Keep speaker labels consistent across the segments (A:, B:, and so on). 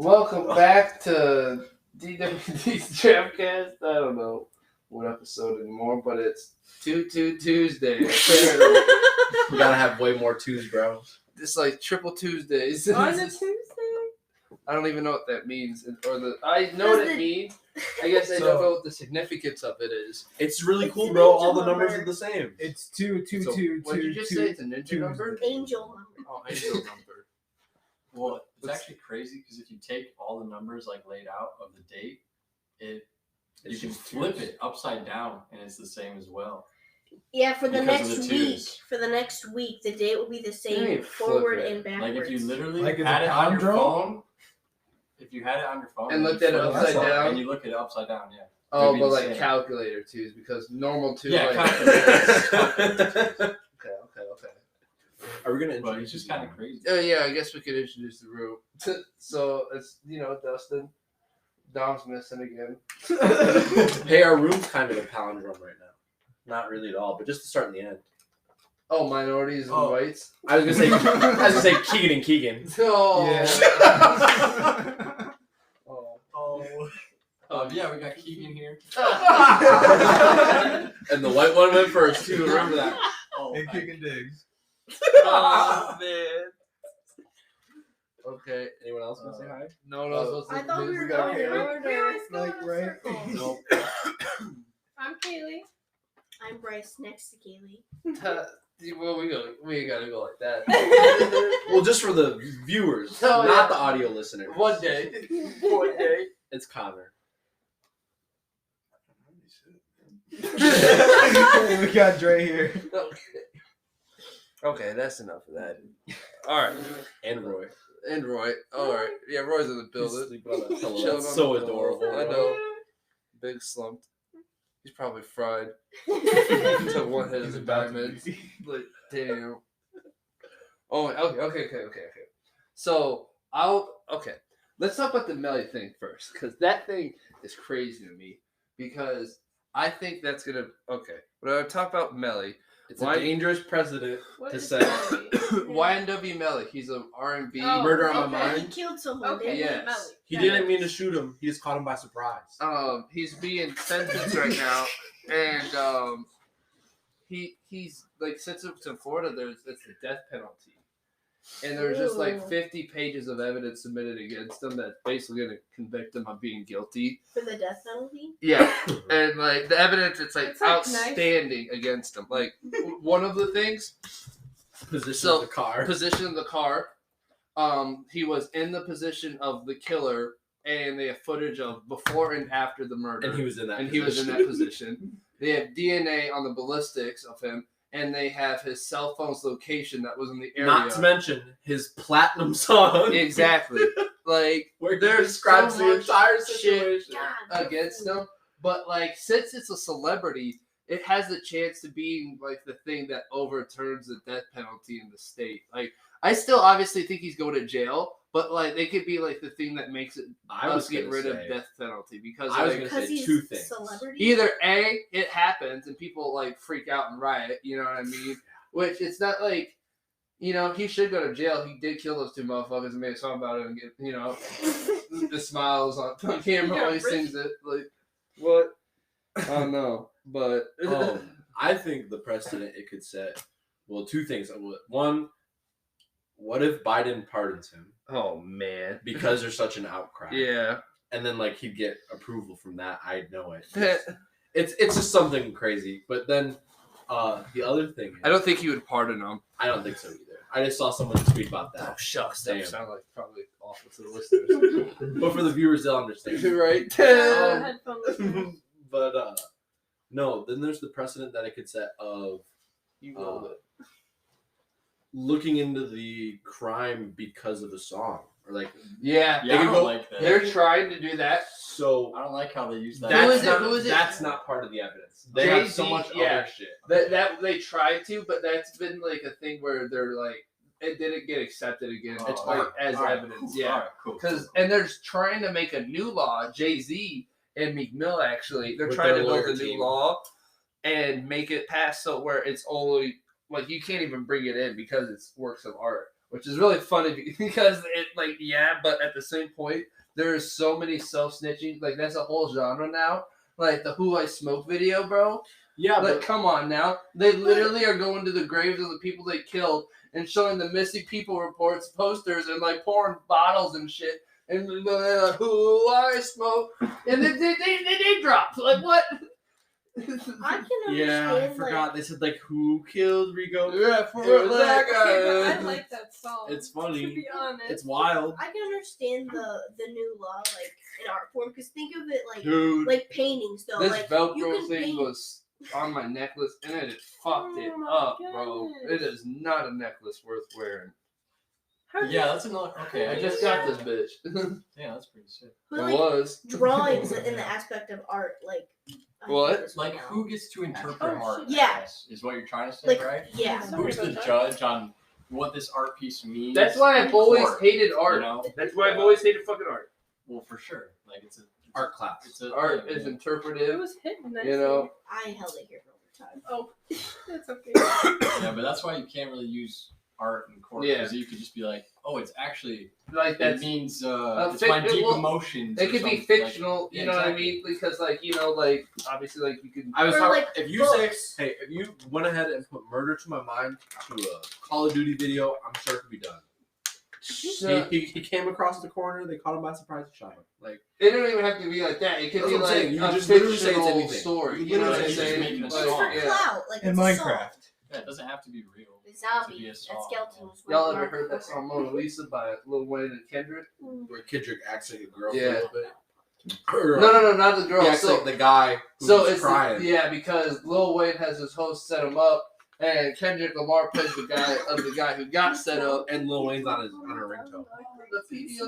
A: Welcome back to DWD's Trapcast. I don't know what episode anymore, but it's Tuesday.
B: We gotta have way more twos, bro.
A: It's like triple Tuesdays.
C: On a Tuesday?
A: I don't even know what that means, I know what it means. I guess I don't know what the significance of it is.
B: It's really
C: It's
B: cool,
C: an
B: bro.
C: angel
B: All the numbers
C: number.
B: are the same.
D: It's two.
A: What did you just say? It's a ninja number?
C: Angel number.
A: Oh, angel number.
E: Well, it's actually crazy because if you take all the numbers like laid out of the date, you can flip it upside down and it's the same as well.
C: Yeah, for the
E: Because of
C: next
E: the
C: week.
E: twos.
C: For the next week, the date will be the
A: You
C: same
A: ain't flip
C: forward
A: it.
C: and backwards.
E: Like if you literally
D: Like it's
E: had
D: a
E: it on your
D: palindrome?
E: phone, if you had it on your phone
A: And
E: you
A: looked at it
E: flip
A: upside down?
E: and you look at it upside down, yeah.
A: Oh,
E: It'd be
A: but
E: the
A: like
E: same.
A: calculator twos, because normal twos.
E: Yeah,
A: like,
E: calculator.
A: Okay.
B: Are we gonna
E: But
B: introduce
E: it's just kind of crazy.
A: Oh yeah, I guess we could introduce the room. So it's Dustin. Dom's missing again.
B: Hey, our room's kind of a palindrome right now. Not really at all, but just to start in the end.
A: Oh, minorities and
E: Oh.
A: whites.
B: I was gonna say Keegan and Keegan.
A: Oh.
D: Yeah.
A: Oh.
E: Yeah, we got Keegan here.
B: And the white one went first too. Remember that.
E: Oh,
D: And kicking digs.
A: Oh, man. Okay.
B: Anyone else want to say hi?
A: No.
C: I thought we were
A: got
C: going in
A: here.
C: order.
D: Like, right?
B: Nope.
F: I'm Kaylee.
C: I'm Bryce next to Kaylee.
A: Well, we gotta go like that.
B: Well, just for the viewers,
A: Oh,
B: not
A: yeah.
B: the audio listeners.
A: One day. One day.
B: It's Connor.
D: We got Dre here.
A: Okay, that's enough of that. All right.
B: And Roy.
A: And Roy. All right. Yeah, Roy's in the
B: He's
A: building.
B: sleeping on that pillow.
A: Chilling
B: That's
A: on
B: so
A: the pillow.
B: adorable.
A: I know. Big slumped. He's probably fried to one head of the diamond. Like, damn. Oh, okay. So, let's talk about the Melly thing first, because that thing is crazy to me, because I think that's going to, when I talk about Melly,
B: It's
A: Why-
B: a dangerous precedent
F: What
B: to
F: is
B: set.
F: Melly?
A: YNW Melly, he's an R&B.
F: Oh,
B: Murder on my
C: He
B: mind.
C: killed someone.
F: Okay,
C: didn't
A: Yes.
F: Melly.
B: He
F: Got
B: didn't
F: it.
B: mean to shoot him. He just caught him by surprise.
A: He's being sentenced right now, and he's like, since it's in Florida, it's the death penalty, and there's just like
C: Ooh.
A: 50 pages of evidence submitted against him that's basically going to convict him of being guilty.
C: For the death penalty?
A: Yeah, and like the evidence, it's like
F: It's, like,
A: outstanding against him. Like one of the things,
B: Position of the car.
A: position of the car. He was in the position of the killer, and they have footage of before and after the murder.
B: And he was in that.
A: and he was in that position. They have DNA on the ballistics of him, and they have his cell phone's location that was in the area.
B: Not to mention his platinum song.
A: Exactly. Like,
B: Where he
A: there's
B: describes
A: so
B: the
A: much
B: entire
A: shit
B: situation.
C: God.
A: against them. But like, since it's a celebrity, it has the chance to be like the thing that overturns the death penalty in the state. Like, I still obviously think he's going to jail, but like, they could be like the thing that makes it
B: I
A: us
B: was
A: get
B: gonna
A: rid of
B: say-
A: death penalty, because
B: I was
A: like,
B: gonna
C: Because
B: say
C: he's
B: two things.
C: celebrity?
A: either A, it happens and people like freak out and riot, you know what I mean? Which it's not like, he should go to jail. He did kill those two motherfuckers and made a song about it and get, the smiles on camera while he sings it. Like, what? I don't know. But
B: I think the precedent it could set. Well, two things. One, what if Biden pardons him
A: oh man.
B: because there's such an outcry?
A: Yeah.
B: And then like he'd get approval from that. I know it. It's just something crazy. But then the other thing is,
A: I don't think he would pardon him.
B: I don't think so either. I just saw someone tweet about
A: Oh
B: that.
A: shucks,
B: Damn.
A: that sounds like probably awful to the listeners.
B: But for the viewers, they'll understand.
A: Right?
F: Headphone listeners.
B: But no, then there's the precedent that it could set of
A: You rolled it.
B: looking into the crime because of a song or like
A: Yeah.
E: Yeah, I
B: could
E: don't
B: go-
E: like that.
A: They're trying to do that.
B: so
E: I don't like how they use that.
A: Who is
B: that's
A: it?
B: not,
A: Who is it?
B: that's not part of the evidence. They have so
A: Jay-Z,
B: much
A: yeah.
B: other shit.
A: That they tried to, but that's been like a thing where they're like, it didn't get accepted again. It's
E: Oh,
A: like
E: alright,
A: as
E: alright,
A: evidence,
E: cool,
A: yeah.
E: alright, cool.
A: Because and they're trying to make a new law. Jay-Z and Meek Mill actually, they're
B: With
A: trying
B: their
A: to build
B: lawyer
A: a new
B: team.
A: law and make it pass so where it's only like you can't even bring it in because it's works of art. which is really funny because it but at the same point there is so many self-snitching. Like that's a whole genre now. Like the Who I Smoke video, bro.
B: Yeah,
A: Like
B: but
A: come on now. They literally are going to the graves of the people they killed and showing the missing people reports posters and like pouring bottles and shit. And they're like, Who I Smoke, and then they drop. Like what?
C: I can understand.
B: yeah, I forgot. They said like who killed Rico?
A: Yeah, for
B: It was
A: real.
B: that
F: Okay, but I
B: guy.
F: like that song.
B: It's
F: To
B: funny.
F: be honest.
B: It's wild,
C: I can understand the new law like in art form because think of it
B: dude.
C: like paintings though.
A: This
C: Like you
A: Velcro
C: can
A: thing
C: paint.
A: was on my necklace and it fucked it
F: Oh my
A: up, bro.
F: goodness.
A: It is not a necklace worth wearing.
F: How do
E: Yeah, that's another. Okay,
A: I just got this bitch.
E: Yeah, that's pretty sick.
C: But
A: It
C: like
A: was.
C: drawings in the aspect of art, like I
A: What?
C: think this
E: Like,
C: one now.
E: who gets to interpret
F: Oh,
E: art?
F: shit.
E: I
C: Yeah.
E: guess, is what you're trying to say,
C: Like,
E: right?
C: yeah.
F: Sorry
E: Who's the
F: about that.
E: judge on what this art piece means?
A: That's why I've
E: in
A: always
E: court,
A: hated art.
E: You know?
A: That's why I've always hated fucking art.
E: Well, for sure. Like it's a
B: Art class.
E: It's a
A: Art
E: thing,
A: is
E: yeah.
F: It
A: interpretive.
F: was hitting nicely.
A: You know.
C: I held it here for overtime.
F: Oh, that's okay.
E: Yeah, but that's why you can't really use art in court
A: Yeah.
E: because you could just be like, oh, it's actually
A: Like
E: that
A: that's
E: means
A: fic-
E: it's my deep
A: well,
E: emotions.
A: it
E: or
A: could be
E: something,
A: fictional,
E: like-
A: you
E: yeah,
A: know what I
E: exactly.
A: mean? Because like, you know, like obviously like you could
B: I was
C: Or,
B: talking.
C: like,
B: If you
C: books.
B: say, hey, if you went ahead and put "Murder to My Mind" to a Call of Duty video, I'm sure it could be done. He came across the corner. They caught him by surprise and shot him. Like
A: it don't even have to be like that. It could
B: That's
A: be
B: what I'm saying.
A: like
B: You
A: a
B: just literally say it's
A: fictional
B: anything.
A: story.
B: You
A: You know what
B: literally
A: I'm
B: say it's
A: saying?
E: making a
C: It's
A: Like,
C: for
E: song.
A: yeah.
C: clout, like
D: In
C: it's a
D: Minecraft.
E: Yeah, it doesn't have to be real.
C: song. The
E: to
C: zombie,
E: be a
C: that
E: song,
C: skeleton was
A: Y'all
C: working
A: ever
C: on
A: heard that
C: the
A: song Mona Lisa by Lil Wayne and Kendrick?
B: where Kendrick acts like a girl
A: Yeah.
B: for a little bit. Or,
A: No, not the girl.
B: He acts
A: So,
B: like the guy who's
A: so it's
B: crying.
A: yeah, because Lil Wayne has his host set him up, and Kendrick Lamar plays the guy who got set up.
B: And Lil Wayne's on her ringtone.
A: The video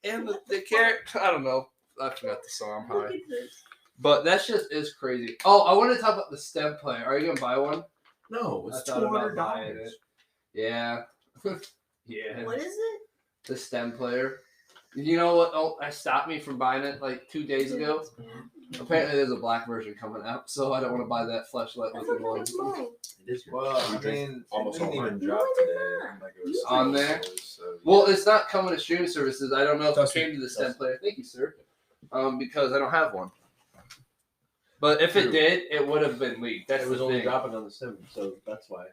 A: and the character. I don't know. I forgot the song. I'm
C: Look
A: high.
C: at this.
A: But that just is crazy. Oh, I want to talk about the stem player. Are you gonna buy one?
B: No, it's
A: I thought about
B: $200.
A: buying it. Yeah. Yeah.
C: What is it?
A: The stem player. You know what? Oh, I stopped me from buying it like 2 days ago. Apparently, there's a black version coming out, so I don't want to buy that fleshlight
C: I
A: looking
C: thought that
A: one.
C: was mine.
B: It is yours.
D: Well,
B: You
D: I
B: drink
D: mean,
B: almost
D: it didn't
B: all
D: even
B: mine.
D: drop
C: No, it did
D: today.
C: not.
D: Like, it was
A: On there?
D: so,
A: Well, it's not coming to streaming services. I don't know if it
D: Dustin.
A: came to the stem player. Thank you, sir. Because I don't have one. But if it
B: True.
A: did, it would have been leaked. That's
B: It was
A: the
B: only
A: thing.
B: dropping on the sim, so that's why.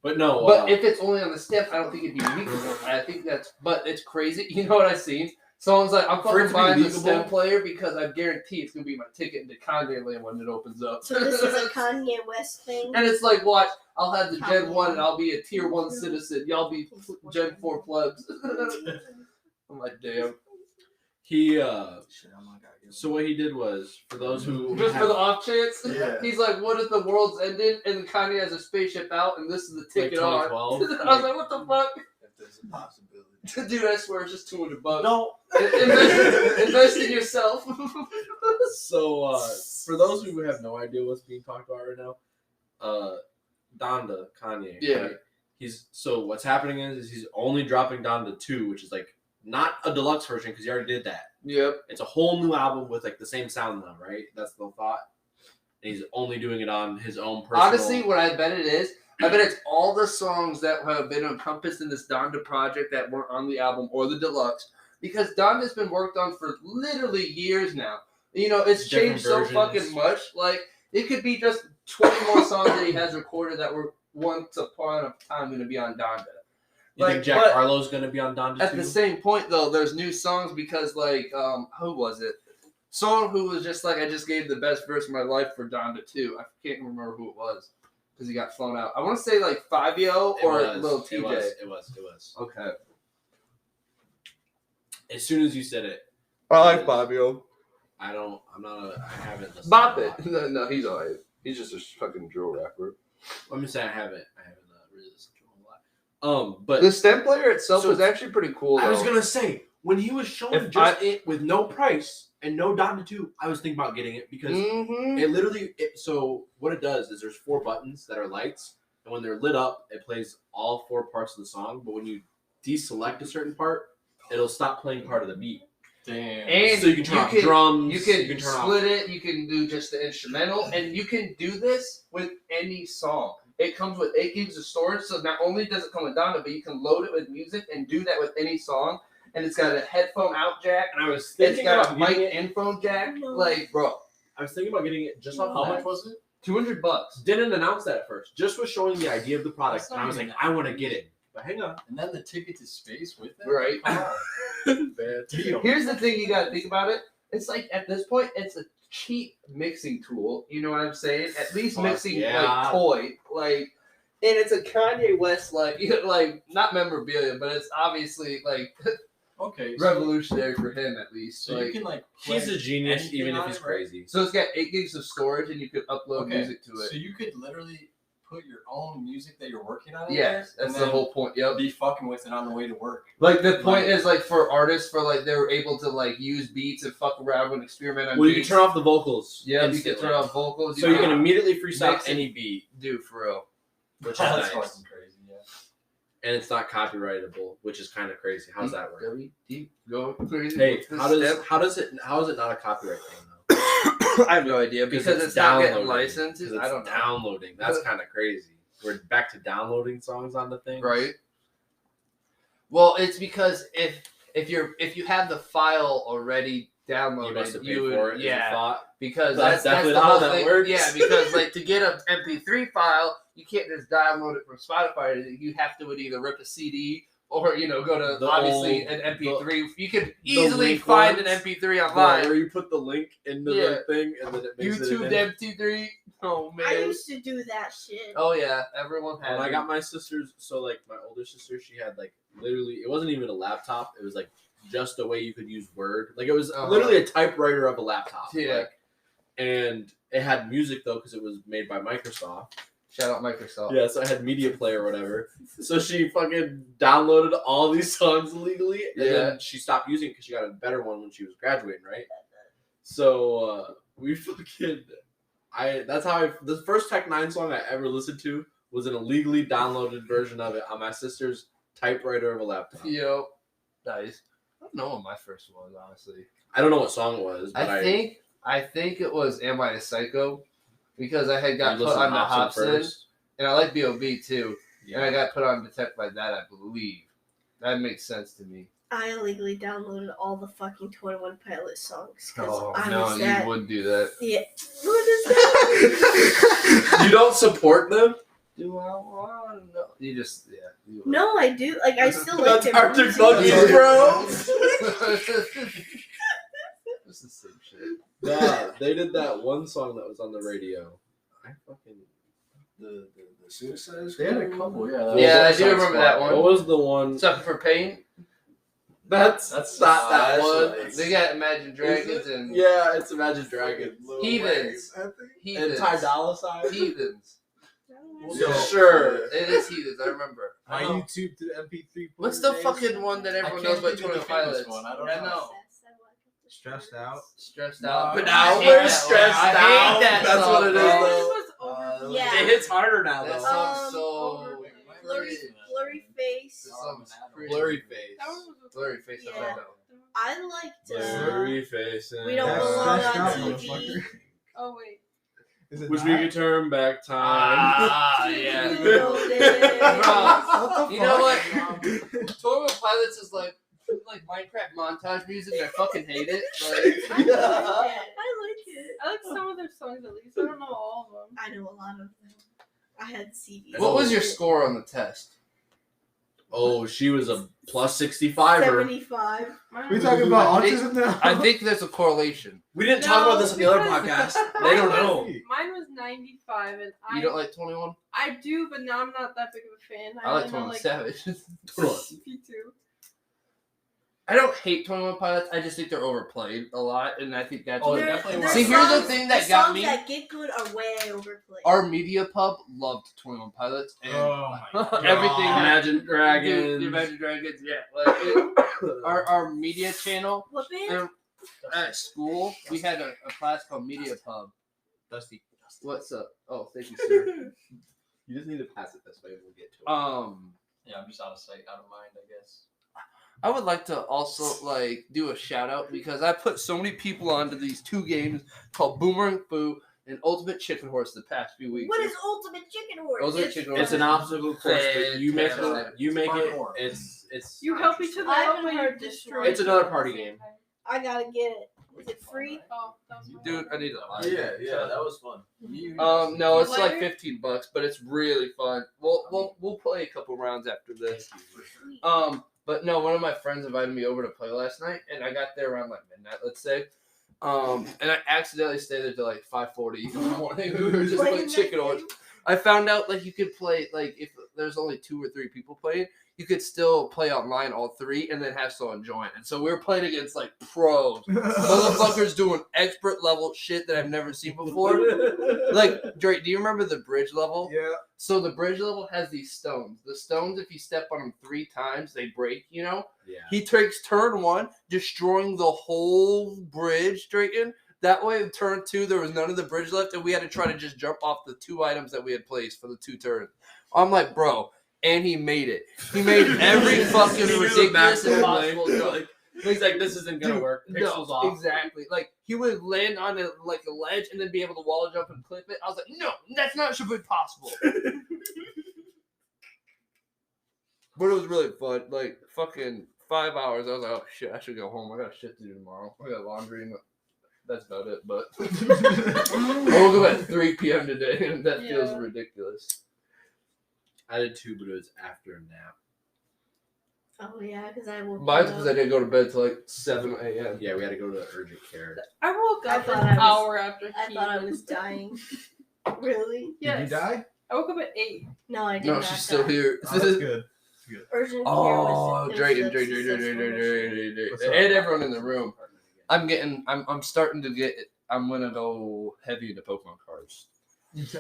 B: But no.
A: But if it's only on the stem, I don't think it'd be leakable. I think that's. But it's crazy. You know what I seen? Someone's like, I'm
B: For it
A: fucking
B: to be
A: buying the
B: leakable-
A: stem player because I guarantee it's gonna be my ticket into Kanye Land when it opens up.
C: So this is a Kanye West thing.
A: And it's like, watch, I'll have the Gen 1 and I'll be a Tier 1 citizen. Y'all be Gen 4 plebs. I'm like, damn.
B: he
D: Shit, I'm like, I guess.
B: so what he did was for those who
A: Just for the off chance,
D: Yeah.
A: he's like, what if the world's ended and Kanye has a spaceship out and this is the
B: like
A: ticket on?
B: 2012.
A: I was like, what the fuck?
D: If there's a possibility.
A: Dude, I swear it's just $200.
B: No.
A: Invest in yourself.
B: So for those who have no idea what's being talked about right now, Donda, Kanye.
A: Yeah.
B: Right? So what's happening is he's only dropping Donda 2, which is like not a deluxe version because he already did that.
A: Yep.
B: It's a whole new album with like the same sound now, right? That's the thought. And he's only doing it on his own personal.
A: Honestly, what I bet it is, I bet it's all the songs that have been encompassed in this Donda project that weren't on the album or the deluxe. Because Donda's been worked on for literally years now. You know, it's
B: Different
A: changed so
B: versions.
A: fucking much. Like, it could be just 20 more songs that he has recorded that were once upon a time going to be on Donda.
B: You
A: Like,
B: think Jack
A: but
B: Harlow's gonna be on Donda
A: at
B: 2?
A: the same point, though, there's new songs because, like, who was it? Someone who was just like, I just gave the best verse of my life for Donda 2. I can't remember who it was because he got flown out. I want to say, like, Fabio or Lil TJ.
B: It was.
A: Okay.
B: As soon as you said it,
A: I like Fabio.
B: I haven't listened
A: Bop
B: to
A: it. No, he's alright. He's just a fucking drill rapper.
B: Let me say I haven't really listened to him a lot. But
A: The stem player itself
B: So
A: was actually pretty cool, though.
B: I was gonna say when he was showing
A: If
B: just it with no price and no Donda 2, I was thinking about getting it because
A: Mm-hmm.
B: it literally. So what it does is there's 4 buttons that are lights, and when they're lit up, it plays all 4 parts of the song. But when you deselect a certain part, it'll stop playing part of the beat.
E: Damn.
A: And
B: So you can turn off drums.
A: You can,
B: turn off.
A: split it. You can do just the instrumental, and you can do this with any song. it comes with 8 gigs of storage. So not only does it come with Donda, but you can load it with music and do that with any song. And it's got a headphone out jack.
B: And I was
A: It's
B: thinking
A: got
B: about
A: a mic
B: getting it.
A: and phone jack.
C: No.
A: Like, bro,
B: I was thinking about getting it just off.
E: How
B: that.
E: much was it?
A: $200.
B: Didn't announce that at first. Just was showing the idea of the product,
E: That's
B: and
E: not
B: I was
E: even
B: like, I want to get it. But hang on.
E: And then the ticket to space with it?
A: Right.
E: Come on. Deal.
A: Here's the thing you gotta think about it. It's like at this point, it's a cheap mixing tool. You know what I'm saying? At least
B: Fuck
A: mixing
B: yeah.
A: like toy, like, and it's a Kanye West like not memorabilia, but it's obviously like
E: Okay.
A: revolutionary for him at least.
E: So
A: like,
E: you can like.
B: He's
E: play
B: a genius,
E: anything
B: even if
E: on
B: he's
E: it, right?
B: crazy.
A: so it's got 8 gigs of storage, and you could upload
E: Okay,
A: music to it.
E: So you could literally put your own music that you're working on. in
A: Yes,
E: there,
A: that's
E: and
A: the
E: then
A: whole point. Yep.
E: Be fucking with it on the way to work.
A: Like the point
E: Like-
A: is like for artists, for like they were able to like use beats and fuck around and experiment on
B: Well, you can
A: beats.
B: turn off the vocals.
A: Yeah, you
B: instantly.
A: can turn off vocals.
B: So you can immediately freestyle
A: mix it.
B: any beat,
A: do for real.
B: which is
E: That's
B: nice.
E: fucking crazy. Yeah.
B: And it's not copyrightable, which is kind of crazy. How's that work?
A: Deep, go crazy.
B: Hey,
A: with this
B: how is it not a copyright thing though?
A: I have no idea because it's not getting licenses. I don't know.
B: Downloading. That's kind of crazy. We're back to downloading songs on the thing,
A: Right. Well, it's because if you have the file already downloaded,
B: You must have paid
A: you would,
B: for it.
A: yeah,
B: As a thought.
A: because
B: That's
A: that's
B: definitely
A: the
B: how
A: whole
B: that
A: thing.
B: works.
A: Yeah, because like to get an MP3 file, you can't just download it from Spotify. You have to either rip a CD or go to
B: The
A: obviously
B: old-
A: an MP3. You can
B: the
A: easily
B: link
A: find
B: ones.
A: an MP3
B: Where
A: online.
B: you put the link into
A: Yeah.
B: the thing and then it makes
A: YouTube
B: it. in.
A: MP3. Oh
C: I
A: man.
C: used to do that shit.
A: Oh yeah, everyone had.
B: When I
A: it.
B: got my sister's, so like my older sister, she had like literally, it wasn't even a laptop. It was like just a way you could use Word. Like it was literally a typewriter of a laptop.
A: Yeah.
B: Like, and it had music though because it was made by Microsoft.
A: Shout out Microsoft.
B: Yeah, so I had Media Player or whatever. So she fucking downloaded all these songs legally, and then she stopped using it because she got a better one when she was graduating, right? So we fucking, that's how the first Tech 9 song I ever listened to was an illegally downloaded version of it on my sister's typewriter of a laptop.
A: Yo, nice. I don't know what my first was, honestly.
B: I don't know what song it was, but
A: I think it was "Am I a Psycho," because I had got
B: you
A: put
B: listened
A: on
B: to
A: the
B: Hobson
A: Hobson,
B: first.
A: and I like B.O.B. too, and I
B: Yeah.
A: got put on Detect by that. I believe that makes sense to me.
C: I illegally downloaded all the fucking 21 Pilot songs because
A: Oh
C: I
A: no,
C: was that.
A: you would do that.
C: Yeah. What is that?
B: You don't support them?
A: Do I want to know? You just You would.
C: No, I do. Like I still like
B: That's
C: their
B: Arctic
C: music.
B: Monkeys, bro.
A: This is some shit.
B: Nah, they did that one song that was on the radio. I fucking.
D: The Suicide
E: They had a
D: Squad?
E: couple. Yeah.
B: What
A: Yeah,
B: was
A: I
B: that
A: do remember that one.
B: What was the one?
A: Sucker for Pain.
B: That's not that
D: that's
B: one.
D: like-
A: They got Imagine Dragons and
B: Yeah, it's Imagine Dragons.
D: Lil
A: Heathens.
D: Wayne, I think.
B: And
A: Heathens.
B: Ty Dolla $ign.
A: Heathens.
D: Yo,
B: Sure.
A: It is Heathens. I remember.
D: My
A: I know.
D: YouTube to MP3.
A: What's the
D: days.
A: fucking one that
E: I
A: everyone
E: can't
A: knows about
E: think of the
A: 20
E: famous
A: Pilots?
E: one. I don't
A: I
E: know.
A: know.
D: Stressed out.
A: Stressed
D: No,
A: out.
D: but
B: now
A: I hate
B: we're
A: that
B: stressed
A: song. I
B: out.
A: hate that
B: That's
A: song,
B: what it is,
A: bro.
B: though.
C: Yeah.
B: It hits harder now,
A: That
B: though.
A: song's so
C: over- blurry face.
A: That song's crazy.
B: Blurry face.
A: Blurry face.
C: Yeah.
A: I don't know.
C: I liked.
B: Blurry face.
C: We don't
D: That's
C: belong
D: stressed
C: on
D: out,
C: TV.
D: motherfucker.
F: Oh wait.
D: Is it
B: Wish
D: not?
B: we could turn back time.
A: Ah, yeah.
C: Bro,
D: What the
A: You know
D: fuck?
A: what? 21 Pilots is like Minecraft montage music, and I fucking hate it. Like,
C: I like it.
F: I like some of their songs at least. I don't know all of them.
C: I know a lot of them. I had CDs.
A: what was your score on the test?
B: Oh, she was a plus 65er.
C: 75.
D: We talking about
A: I think-
D: autism now?
A: I think there's a correlation.
B: We didn't talk about this on the other podcast. They don't know.
F: Mine was 95, and
A: You don't like 21?
F: I do, but now I'm not that big of a fan.
A: I like
F: only know,
A: 21 Savage.
F: Me too.
A: I don't hate 21 Pilots. I just think they're overplayed a lot, and I think that's
E: Oh,
A: what.
E: it definitely
A: See, here's the thing that got
C: songs
A: me.
C: that get good are way overplayed.
A: Our media pub loved 21 Pilots, and
D: Oh my God.
A: everything.
B: Imagine Dragons.
A: Dude, Imagine Dragons, yeah. Like our media channel
C: What band?
A: at school, we had a class called Media Pub.
D: Dusty.
A: What's up? Oh, thank you, sir.
B: You just need to pass it this way and we'll get to it.
E: Yeah, I'm just out of sight, out of mind, I guess.
A: I would like to also do a shout out because I put so many people onto these two games called Boomerang Fu an ultimate chicken horse the past few weeks.
C: What is ultimate chicken horse?
A: Ultimate chicken horse.
B: It's an obstacle course, but you make
A: Fantastic.
B: it. You make it.
E: Parkour.
B: It's.
F: You help each other
C: I
F: out,
C: haven't
F: but you
C: heard this
F: destroy.
C: one.
B: It's another party game.
C: I gotta get it. Is it free?
F: Oh, that was my
A: Dude, I need to lie.
B: that was fun.
A: No, it's like
F: Player?
A: $15, but it's really fun. We'll play a couple rounds after this.
C: Sweet.
A: But no, one of my friends invited me over to play last night, and I got there around like midnight, let's say. And I accidentally stayed there till like 5:40 in the morning. We were just
C: Playing
A: playing
C: that
A: chicken horse.
C: game?
A: I found out like you could play like if there's only 2 or 3 people playing, you could still play online all 3 and then have someone join. And so we were playing against like pros, motherfuckers doing expert level shit that I've never seen before. Like Drake, do you remember the bridge level?
D: Yeah.
A: So the bridge level has these stones. The stones, if you step on them 3 times, they break. You know.
B: Yeah.
A: He takes turn 1, destroying the whole bridge, Drayton. That way, in turn 2, there was none of the bridge left, and we had to try to just jump off the 2 items that we had placed for the 2 turns. I'm like, bro, and he made it. He made every fucking ridiculous and possible jump.
B: He's like, this isn't gonna
A: Dude,
B: work. Pixels
A: No,
B: off.
A: exactly. Like, he would land on a ledge and then be able to wall jump and clip it. I was like, no, that's not should be possible. But it was really fun. Like, fucking 5 hours. I was like, oh, shit, I should go home. I got shit to do tomorrow. I got laundry and that's about it. But I woke up at 3 p.m. today, and that feels
F: Yeah.
A: ridiculous.
B: I did too, but it was after a nap.
C: Oh yeah, because I woke
A: Mine's
C: up.
A: because I didn't go to bed till like 7 a.m.
B: Yeah, we had to go to urgent care.
F: I woke
C: I
F: up
C: thought
F: an
C: I was-
F: hour after.
C: I
F: he
C: thought I
F: did.
C: was dying. Really?
F: Yes.
D: Did you die?
F: I woke up at 8.
C: No, I did
A: No,
C: not.
A: she's still
C: die.
A: here.
D: Oh, that's good.
C: Urgent care
A: Oh,
C: was.
A: Drayton,
C: it was
A: Drayton,
C: successful mission.
D: What's up?
A: and everyone in the room. I'm starting to get. I'm gonna go heavy into Pokemon cards.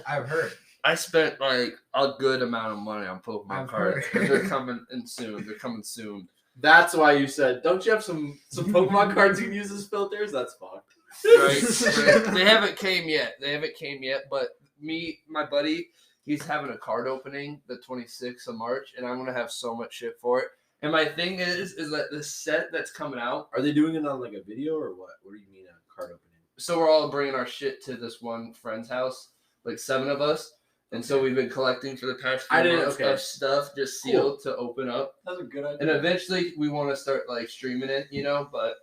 D: I've heard.
A: I spent like a good amount of money on Pokemon
D: I've
A: cards.
D: heard.
A: They're coming in soon. They're coming soon.
B: That's why you said, don't you have some Pokemon cards you can use as filters? That's fucked.
A: Right? They haven't came yet. But my buddy, he's having a card opening the 26th of March, and I'm gonna have so much shit for it. And my thing is that the set that's coming out.
B: Are they doing it on like a video or what? What do you mean a card opening?
A: So we're all bringing our shit to this one friend's house, like 7 of us. And so we've been collecting for the past few months of stuff just sealed to open up.
E: That's a good idea.
A: And eventually we want to start like streaming it, you know, but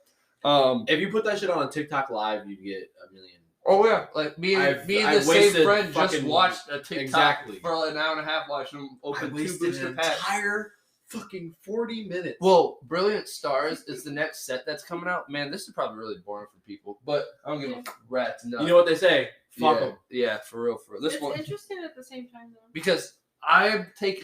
B: If you put that shit on TikTok Live, you get 1 million.
A: oh yeah, like me and
B: I've
A: the same
B: wasted
A: friend just
B: fucking-
A: watched a TikTok
B: Exactly.
A: for like an hour and a half watching them
B: I
A: open 2
B: wasted
A: booster
B: an
A: packs.
B: entire fucking 40 minutes.
A: Well, Brilliant Stars is the next set that's coming out. Man, this is probably really boring for people, but I don't give a rat's nut.
B: you know what they say? Fuck
A: yeah,
B: them.
A: yeah, for real. This
F: It's
A: one
F: interesting at the same time though.
A: because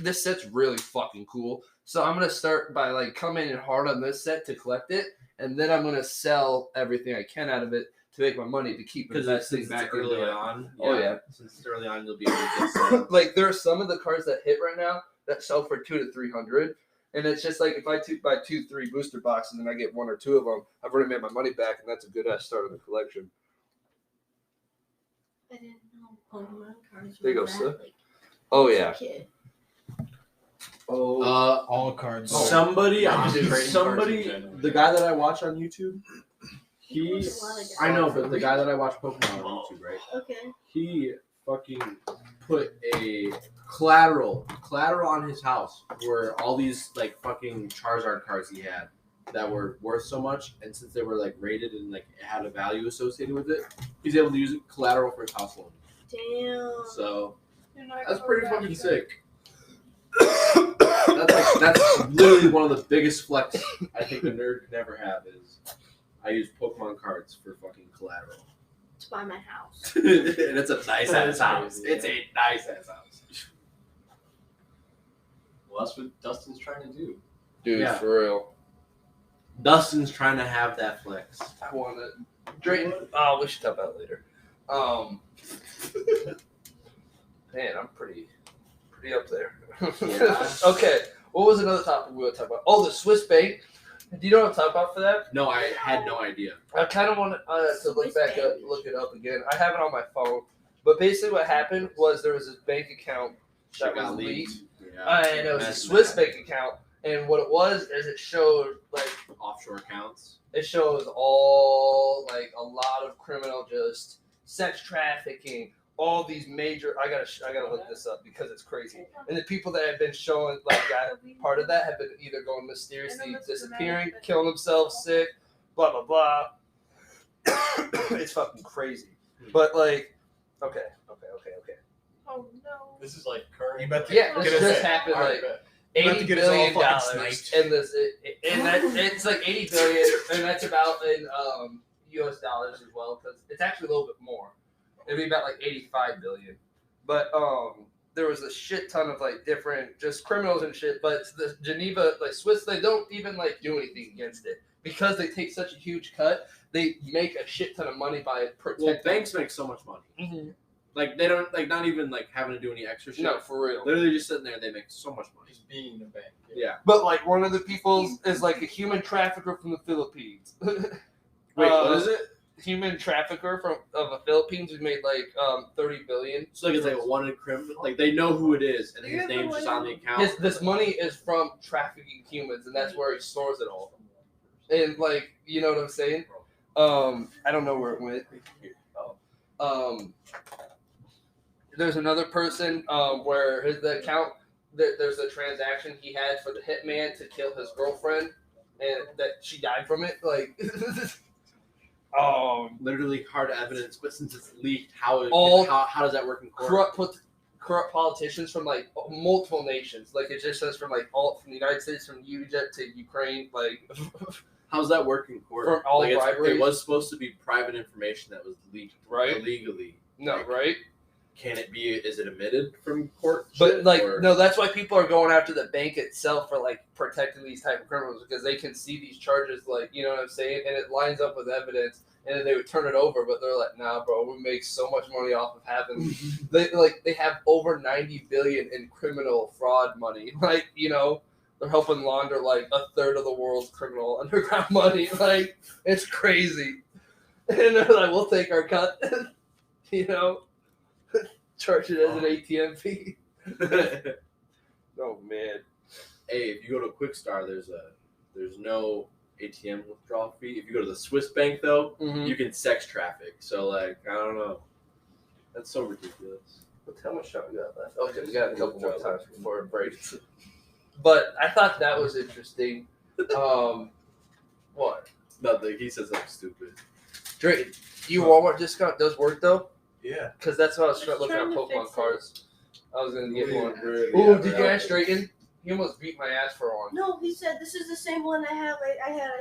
A: this set's really fucking cool. So I'm gonna start by like coming in hard on this set to collect it, and then I'm gonna sell everything I can out of it to make my money to keep
B: Because
A: investing
B: it's
A: back
B: early
A: into it.
B: on.
A: Oh yeah.
B: Since it's early on, you'll be able to get some.
A: Like there are some of the cards that hit right now that sell for 200 to 300, and it's just like if I buy 2-3 booster boxes and I get 1 or 2 of them, I've already made my money back, and that's a good ass start of the collection.
C: I didn't know Pokemon cards
A: There you
C: were
A: go,
C: that,
A: sir.
C: like,
A: Oh
C: as a
A: yeah.
C: kid.
A: Oh.
D: All cards.
B: Somebody,
E: I'm just trading cards in
B: somebody,
E: general.
B: the guy that I watch on YouTube,
C: He
B: he,
C: was a lot of
B: I know,
C: guys.
B: but the guy that I watch Pokemon on YouTube, right?
C: Okay.
B: He fucking put a collateral on his house where all these like fucking Charizard cards he had that were worth so much, and since they were like rated and like it had a value associated with it, he's able to use it collateral for his house loan.
C: Damn.
B: So
F: You're not
B: that's
F: going
B: pretty
F: back
B: fucking
F: to-
B: sick. That's literally one of the biggest flex I think a nerd could ever have is I use Pokemon cards for fucking collateral.
C: To buy my house.
B: And it's a nice ass house.
E: crazy,
B: It's a nice ass house.
E: Well, that's what Dustin's trying to do.
A: Dude,
B: Yeah.
A: for real.
B: Dustin's trying to have that flex.
A: I want it. Drayton. Oh, we should talk about it later. Man, I'm pretty up there.
B: Yeah.
A: Okay, what was another topic we were talking about? Oh, the Swiss bank. Do you know what I'm talking about for that?
B: No, I had no idea.
A: I kind of want to look
C: Swiss
A: back up,
C: bank.
A: look it up again. I have it on my phone, but basically what happened was there was this bank account that
B: Shit
A: was
B: got
A: leaked,
B: Yeah.
A: and it was a
B: Mess
A: Swiss
B: mad.
A: bank account. And what it was is it showed like
B: Offshore accounts.
A: it shows all like a lot of criminal just sex trafficking, all these major. I gotta look this up because it's crazy. And the people that have been showing like that part of that have been either going mysteriously disappearing, killing themselves, sick, blah blah blah. It's fucking crazy. But like, okay.
F: Oh no.
E: This is like current.
D: You bet the-
A: Yeah,
D: Get
A: this
D: us
A: just
D: in.
A: happened
E: Alright,
A: like
E: bet.
D: We're about to
A: $80
D: get us all
A: billion
D: fucking
A: dollars,
D: sniped.
A: and and that it's like 80 billion, and that's about in U.S. dollars as well, because it's actually a little bit more. It'd be about like 85 billion, but there was a shit ton of like different just criminals and shit. But the Geneva, like Swiss, they don't even like do anything against it because they take such a huge cut. They make a shit ton of money by protecting.
B: Well, banks make so much money.
A: Mm-hmm.
B: Like they don't like not even like having to do any extra shit.
A: No, for real.
B: Literally just sitting there, they make so much money.
E: Just being the bank.
B: Yeah.
A: But like one of the people is like a human trafficker from the Philippines.
B: Wait, what is it?
A: Human trafficker from of the Philippines who made like 30 billion.
B: So like it's like a wanted criminal. Like they know who it is, and his name's just on the account.
A: This money is from trafficking humans, and that's where he stores it all. And like, you know what I'm saying? I don't know where it went. There's another person where the account there's a transaction he had for the hitman to kill his girlfriend, and that she died from it. Like,
B: Literally hard evidence, but since it's leaked, how does that work in court?
A: corrupt politicians from like multiple nations. Like it just says from the United States, from Egypt to Ukraine, like.
B: How's that work in court?
A: For all
B: like
A: briberies?
B: it was supposed to be private information that was leaked
A: Right.
B: illegally.
A: No,
B: Like,
A: right?
B: Can it be? Is it omitted from court?
A: But
B: shit,
A: like,
B: or-
A: no, that's why people are going after the bank itself for like protecting these type of criminals, because they can see these charges, like, you know what I'm saying, and it lines up with evidence, and then they would turn it over. But they're like, nah, bro, we make so much money off of having they have over 90 billion in criminal fraud money, like, you know. They're helping launder like a third of the world's criminal underground money. Like, it's crazy. And they're like, we'll take our cut. You know? Charge it as an ATM fee. Oh, man.
B: Hey, if you go to Quick Star, there's no ATM withdrawal fee. If you go to the Swiss bank, though,
A: Mm-hmm.
B: you can sex traffic. So, like, I don't know. That's so ridiculous.
A: How much time we got left? Okay, we got a couple more times before it breaks. But I thought that was interesting. What?
B: Nothing. He said something stupid.
A: Drake, your Walmart discount does work, though?
D: Yeah.
A: Because that's what I was
F: Just
A: looking at
F: trying to
A: Pokemon
F: fix it.
A: cards. I was going to get one.
B: Really?
A: Ooh,
B: Yeah,
A: did you ask Drayton? He almost beat my ass for one.
C: No, he said this is the same one I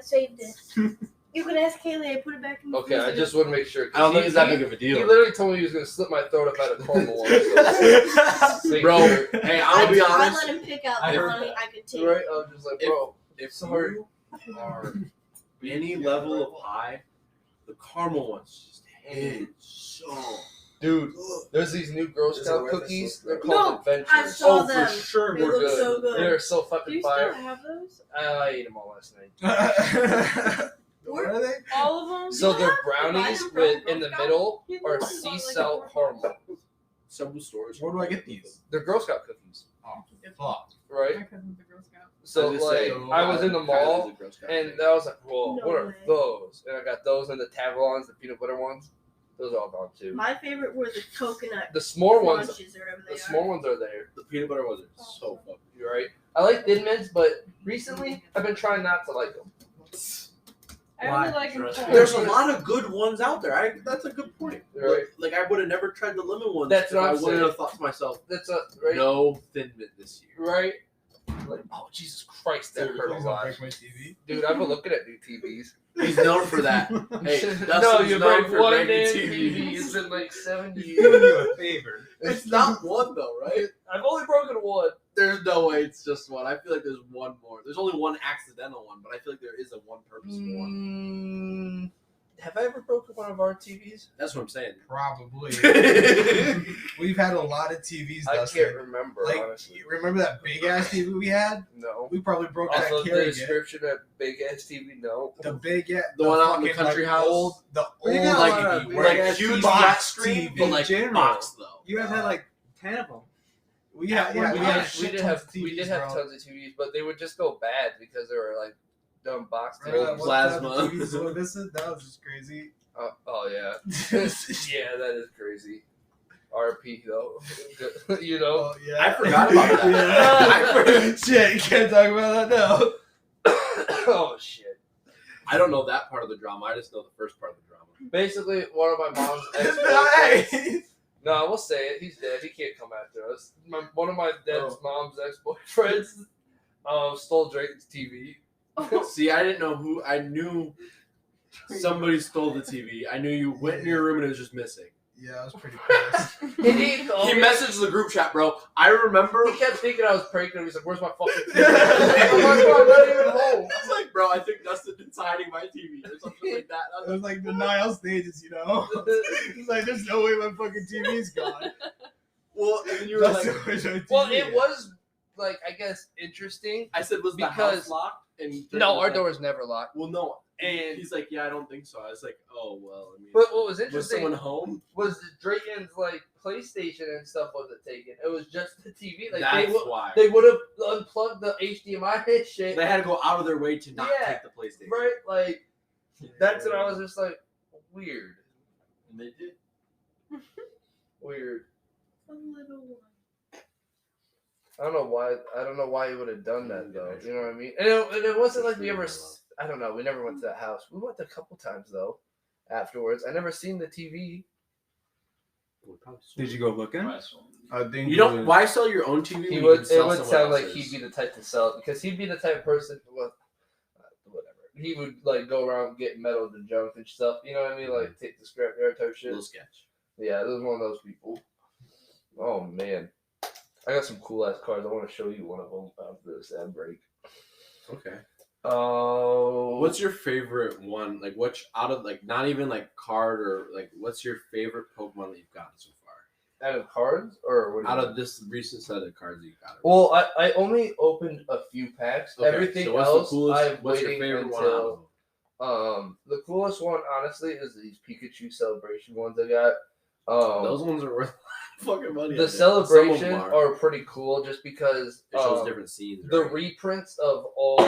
C: saved it. You can ask Kaylee. I put it back in the
A: Okay, I
C: freezer.
A: just want to make sure.
B: I don't think it's that
A: he,
B: big of a
A: he
B: deal.
A: literally told me he was going to slip my throat if I had a caramel one. So make
B: Bro,
A: sure.
B: hey, I'll be
C: I
B: honest.
C: let him pick out
D: I
C: the
D: heard
C: one
D: that.
C: I could take.
A: Right? I was just like, bro.
B: If
A: Sorry.
B: you are any level of high, the caramel ones just hit so
A: Dude, there's these new Girl
D: Is it
A: Scout
D: worth it?
A: cookies. They're
C: No,
A: called Adventures.
C: I saw
A: oh,
C: them.
A: for sure,
C: They
A: we're
C: look
A: good.
C: so good.
A: They're so
F: Do
A: fucking
F: you
A: fire.
F: still have those?
A: I ate them all last night.
D: What are they?
F: All of them?
A: So
C: You
A: they're
C: have to buy
A: brownies
C: them
A: with
C: from
A: in the
C: Girl Scout?
A: middle
F: You
A: are
F: literally
A: sea
F: bought, like,
A: salt caramel.
B: Several stores.
D: Where do I get these?
A: They're Girl Scout cookies,
D: Oh, fuck.
A: right?
F: My cousin's a Girl Scout.
A: So
B: was gonna say,
A: I was in the mall and I was like, whoa,
C: No
A: what are
C: way.
A: those? And I got those and the Tavalons, the peanut butter ones. Those are all gone too.
C: My favorite were the coconut
A: The s'more ones,
C: crunches or whatever they
A: the
C: are.
A: s'more ones are there.
B: The peanut butter ones are so fucking.
A: You're right. I like Thin Mints, but recently I've been trying not to like them.
F: I
D: Why?
F: only like them
E: Trust
F: cold.
E: me.
B: There's a lot of good ones out there. That's a good point.
A: Right.
B: Like I would have never tried the lemon ones.
A: That's
B: if
A: what
B: I
A: I'm
B: wouldn't
A: saying.
B: have thought to myself,
A: That's right.
B: no Thin Mint this year.
A: Right. Like, oh Jesus Christ, that
D: Dude,
A: hurt a
D: please don't
A: lot.
D: break my TV.
A: Dude, I've been looking at new TVs.
B: He's known for that. Hey,
A: no,
B: Dustin's
A: you
B: known
A: break
B: for
A: one
B: breaking
A: damn
B: TVs.
A: TV. It's been like 7
D: Giving
A: years.
D: you a favor.
B: It's not one though, right?
A: I've only broken one.
B: There's no way it's just one. I feel like there's one more. There's only one accidental one, but I feel like there is a one purposeful one.
A: Have I ever broken one of our TVs?
B: That's what I'm saying.
D: Probably. We've had a lot of TVs,
A: I
D: Dustin.
A: can't remember,
D: Like,
A: honestly.
D: you remember that big ass TV we had?
A: No.
D: We probably broke
A: Also,
D: that
A: the
D: carrying it.
A: description of big ass TV, no.
D: The big ass,
B: The one out in the
D: fucking,
B: country
D: like,
B: house?
D: old, the
G: Well, you
D: old
G: got a
B: like,
G: lot of
D: TV,
G: big
D: where,
G: ass
D: like,
B: huge
D: box
B: flat screen,
D: TV.
B: but like
G: general.
B: box though.
G: You guys had like 10 of them.
D: We had, yeah,
A: we
D: we had
A: did
D: shit
A: have
D: tons of
A: we did
D: TVs,
A: have
D: bro.
A: tons of TVs, but they would just go bad because they were like dumb box
D: Remember that
A: TVs.
D: one time
B: Plasma.
D: the TVs were missing? That was just crazy.
A: Oh yeah, yeah, that is crazy. RP though, you know.
D: Oh, yeah.
B: I forgot about that.
D: Yeah. Shit, you can't talk about that now.
A: Oh shit.
B: I don't know that part of the drama. I just know the first part of the drama.
A: Basically, one of my mom's ex-boyfriends.
D: Hey.
A: No, we'll say it. He's dead. He can't come after us. One of my dad's mom's ex-boyfriends stole Drake's TV.
B: See, I didn't know who. I knew somebody stole the TV. I knew you went in your room and it was just missing.
D: Yeah, I was pretty pissed.
A: He
B: messaged the group chat, bro. I remember.
A: He kept thinking I was pranking him. He's like, "Where's my fucking TV?" I'm like, "Bro, I'm not even home."
B: I was like, bro, I think Dustin is hiding my TV or something like that.
D: It was like denial stages, you know? It's like, there's no way my fucking TV's gone.
B: Well, and then you were
D: That's
B: like,
D: where's my TV
A: Well,
D: at?
A: it was like, I guess, interesting.
B: I said, was the
A: Because-
B: house locked? And
A: No,
B: was
A: our
B: like,
A: door was never locked.
B: Well, no.
A: And
B: He's like, yeah, I don't think so. I was like, oh well. I mean,
A: but what was
B: was
A: interesting
B: someone home?
A: was the Drayton's like PlayStation and stuff wasn't taken. It was just the TV. Like
B: That's why.
A: they would have unplugged the HDMI and shit.
B: They had to go out of their way to not
A: Yeah,
B: take the PlayStation.
A: right? Like that's what I was just like weird.
E: And they did.
A: Weird.
C: A little one.
A: I don't know why he would have done that though. You know what I mean? And it wasn't like we ever. I don't know. We never went to that house. We went a couple times though. Afterwards, I never seen the TV.
G: Did you go looking?
D: I think
B: You don't. Why sell your own TV?
A: He
B: when
A: would.
B: you can
A: It
B: sell
A: would
B: someone
A: sound like
B: else's?
A: he'd be the type to sell it because he'd be the type of person. Well, whatever. He would like go around getting metal and junk and stuff. You know what I mean? Like take the scrapyard type shit.
B: little sketch.
A: Yeah, this was one of those people. Oh man, I got some cool ass cars. I want to show you one of them after this ad break.
B: Okay.
A: Oh,
B: What's your favorite one? Like, what's out of like not even like card or like what's your favorite Pokemon that you've gotten so far?
A: out of cards or what? do you
B: Out
A: mean?
B: of this recent set of cards that you got.
A: Well, I only opened a few packs.
B: Okay,
A: Everything
B: so what's
A: else,
B: the coolest?
A: I'm
B: What's your
A: waiting
B: favorite one? Out of
A: until.
B: them?
A: The coolest one, honestly, is these Pikachu celebration ones I got.
B: Those ones are worth fucking money. I
A: The
B: think. Some of
A: celebration
B: them
A: are pretty cool just because
B: It shows different scenes.
A: the
B: right?
A: reprints of all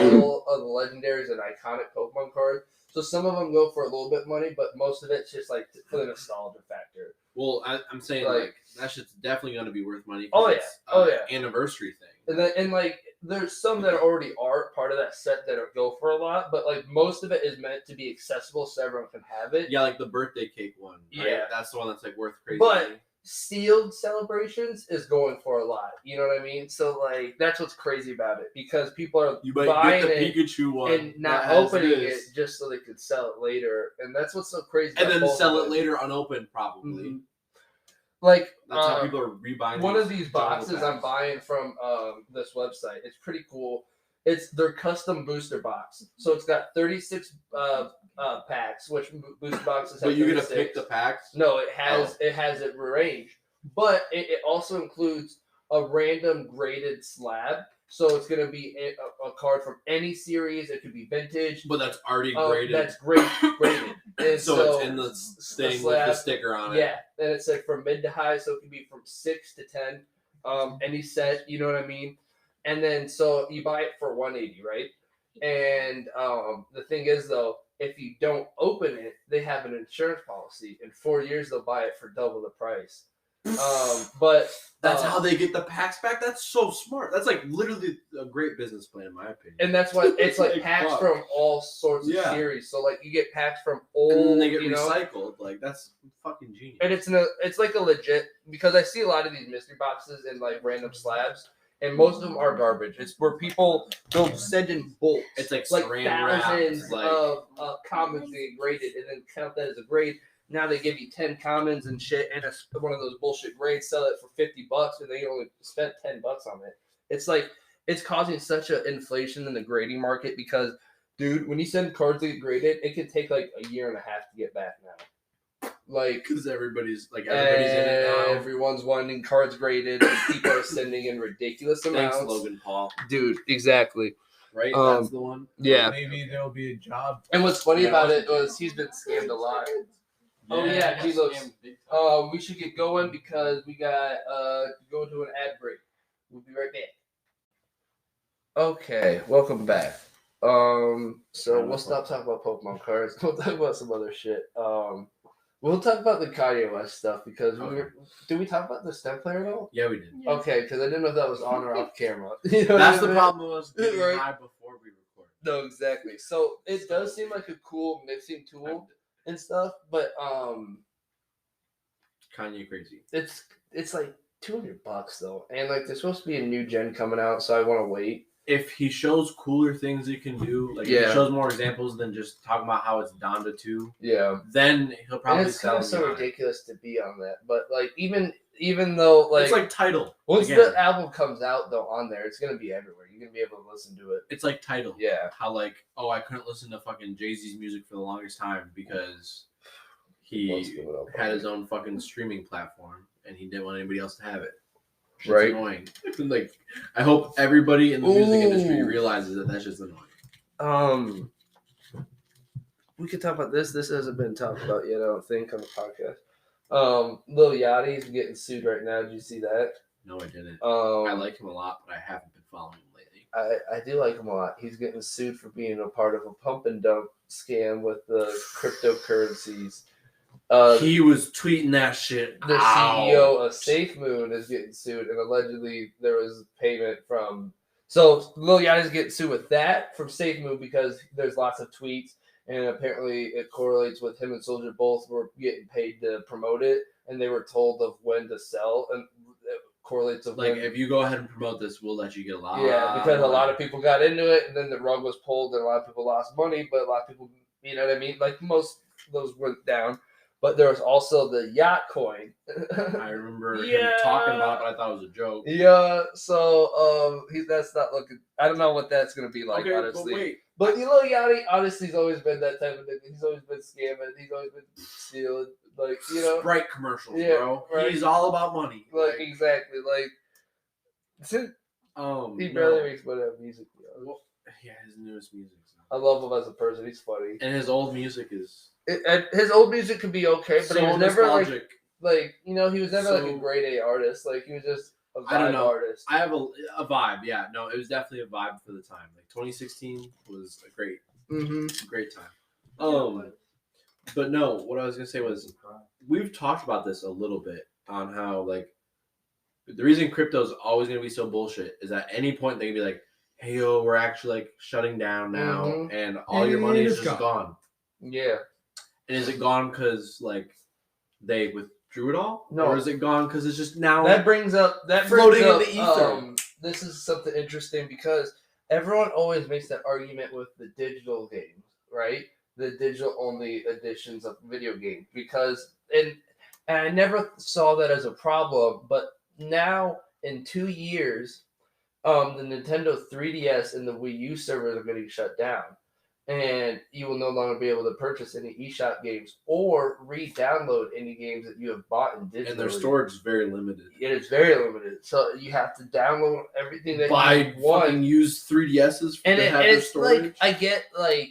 A: of the legendaries and iconic Pokemon cards. So some of them go for a little bit of money, but most of it's just like for the nostalgia factor.
B: Well, I'm saying
A: Like-
B: like that shit's definitely gonna be worth money. 'cause
A: Oh, yeah.
B: it's,
A: Oh, yeah.
B: Anniversary thing.
A: And like there's some that already are part of that set that go for a lot, but like most of it is meant to be accessible so everyone can have it.
B: Yeah, like the birthday cake one. Right?
A: Yeah.
B: That's the one that's like worth crazy
A: But-
B: money.
A: Sealed celebrations is going for a lot. You know what I mean? So like that's what's crazy about it because people are
B: You might
A: buying
B: get the
A: it
B: Pikachu one
A: and not
B: that has
A: opening
B: this,
A: it just so they could sell it later, and that's what's so crazy.
B: and
A: about
B: then
A: both
B: sell
A: of
B: it
A: them.
B: later unopened, probably.
A: Mhm. Like
B: That's how people are rebuying.
A: one of these
B: jungle
A: boxes I'm
B: packs.
A: buying from this website. It's pretty cool. It's their custom booster box, so it's got 36 packs, which booster boxes have.
B: But you get to
A: 36.
B: pick the packs.
A: No, it has it arranged, but it also includes a random graded slab. So it's gonna be a card from any series. It could be vintage.
B: But that's already graded.
A: That's graded. And
B: so it's in the thing with the
A: slab,
B: sticker on it.
A: yeah, and it's like from mid to high, so it could be from 6 to 10. Any set, you know what I mean? And then so you buy it for 180, right? And the thing is though, if you don't open it, they have an insurance policy. In 4 years, they'll buy it for double the price. But
B: That's how they get the packs back. That's so smart. That's like literally a great business plan, in my opinion.
A: and that's why it's like
B: Like,
A: packs
B: fuck.
A: from all sorts of
B: Yeah.
A: series. So like you get packs from old,
B: And then they get
A: you know,
B: recycled. Like that's fucking genius.
A: and it's like a legit because I see a lot of these mystery boxes in like random slabs, and most of them are garbage. It's where people they'll send in bulks.
B: It's like
A: like
B: saran wrap,
A: thousands
B: like-
A: of commons being graded, and then count that as a grade. Now they give you 10 commons and shit, and it's one of those bullshit grades. Sell it for $50, and they only spent $10 on it. It's like it's causing such an inflation in the grading market because, dude, when you send cards to get graded, it can take like a year and a half to get back now. Like
B: Because everybody's in it now.
A: everyone's wanting cards graded, and people are sending in ridiculous
B: Thanks,
A: amounts.
B: Logan Paul.
A: Dude, exactly.
B: Right?
A: Um,
B: That's the one.
A: Yeah.
D: Maybe there'll be a job.
A: And what's funny
B: Yeah.
A: about it was he's been scammed a lot. Oh, yeah,
E: that's
A: G-Los.
E: scam big time.
A: We should get going because we got to go to an ad break. We'll be right back. Okay, welcome back. So we'll stop talking about Pokemon cards. We'll talk about some other shit. We'll talk about the Kanye West stuff because did we talk about the stem player at all?
B: Yeah, we did.
C: Yeah.
A: Okay, because I didn't know if that was on or off camera. You know
B: That's
A: what I
B: the
A: mean?
B: problem with us getting
A: Right.
B: high before we record.
A: No, exactly. So it does seem like a cool mixing tool and stuff, but
B: Kanye crazy.
A: it's like $200 though, and like there's supposed to be a new gen coming out, so I want to wait.
B: If he shows cooler things he can do, like if
A: Yeah.
B: he shows more examples than just talking about how it's Donda 2,
A: Yeah,
B: then he'll
A: and
B: probably
A: it's kind
B: sell
A: of
B: me
A: so
B: on it.
A: ridiculous to be on that, but like even though like
B: It's like Tidal.
A: once
B: Again,
A: the album comes out though on there, it's gonna be everywhere. You're gonna be able to listen to it.
B: it's like Tidal.
A: Yeah,
B: How like, oh, I couldn't listen to fucking Jay-Z's music for the longest time because he had his own fucking streaming platform and he didn't want anybody else to have it. Shit's
A: Right.
B: annoying. Like, I hope everybody in the music industry realizes that that's just annoying.
A: We could talk about this. This hasn't been talked about yet, I don't think, on the podcast. Lil Yachty's getting sued right now. Did you see that?
B: No, I didn't.
A: I
B: I like him a lot, but I haven't been following him lately.
A: I do like him a lot. He's getting sued for being a part of a pump and dump scam with the cryptocurrencies.
B: He was tweeting that shit.
A: The CEO of SafeMoon is getting sued, and allegedly there was payment from. So Lil Yachty's getting sued with that from SafeMoon because there's lots of tweets, and apparently it correlates with him and Soldier both were getting paid to promote it, and they were told of when to sell, and it correlates of
B: Like,
A: when.
B: if you go ahead and promote this, we'll let you get a lot.
A: Yeah, because a lot of people got into it, and then the rug was pulled, and a lot of people lost money, but a lot of people, you know what I mean? Like most of those went down. But there was also the yacht coin.
B: I remember him
A: Yeah.
B: talking about it, but I thought it was a joke.
A: Yeah, so that's not looking. I don't know what that's gonna be like,
B: Okay,
A: honestly.
B: but wait.
A: But you know, Yachty, honestly, he's always been that type of nigga. He's always been scamming. He's always been stealing. Like, you know,
B: Sprite commercials,
A: Yeah,
B: bro.
A: right.
B: He's all about money.
A: like exactly. Like, he barely makes money on music. You know?
B: Well, yeah, his newest music.
A: I love him as a person. He's funny.
B: And his old music is
A: His old music could be okay, but
B: so
A: he was never
B: nostalgic.
A: like you know, he was never like a
B: So-
A: grade A artist. Like he was just a
B: I don't
A: vibe
B: know.
A: artist.
B: I have a vibe. Yeah, no, it was definitely a vibe for the time. Like 2016 was a great time. But no, what I was gonna say was we've talked about this a little bit on how like the reason crypto is always gonna be so bullshit is at any point they can be like, hey yo, we're actually like shutting down now,
A: Mhm.
B: and all your money is
D: it's
B: just gone.
A: Yeah.
B: And is it gone because like they withdrew it all?
A: No.
B: Or is it gone because it's just now
A: That brings up
B: Floating in the ether.
A: This is something interesting because everyone always makes that argument with the digital games, right? The digital only editions of video games because and I never saw that as a problem, but now in 2 years, the Nintendo 3DS and the Wii U servers are getting shut down. And you will no longer be able to purchase any eShop games or re-download any games that you have bought in digitally.
B: and their storage is very limited.
A: It is very limited, so you have to download everything that
B: Buy
A: you want.
B: fucking used 3DSs
A: And
B: to have their
A: it's
B: storage.
A: like I get like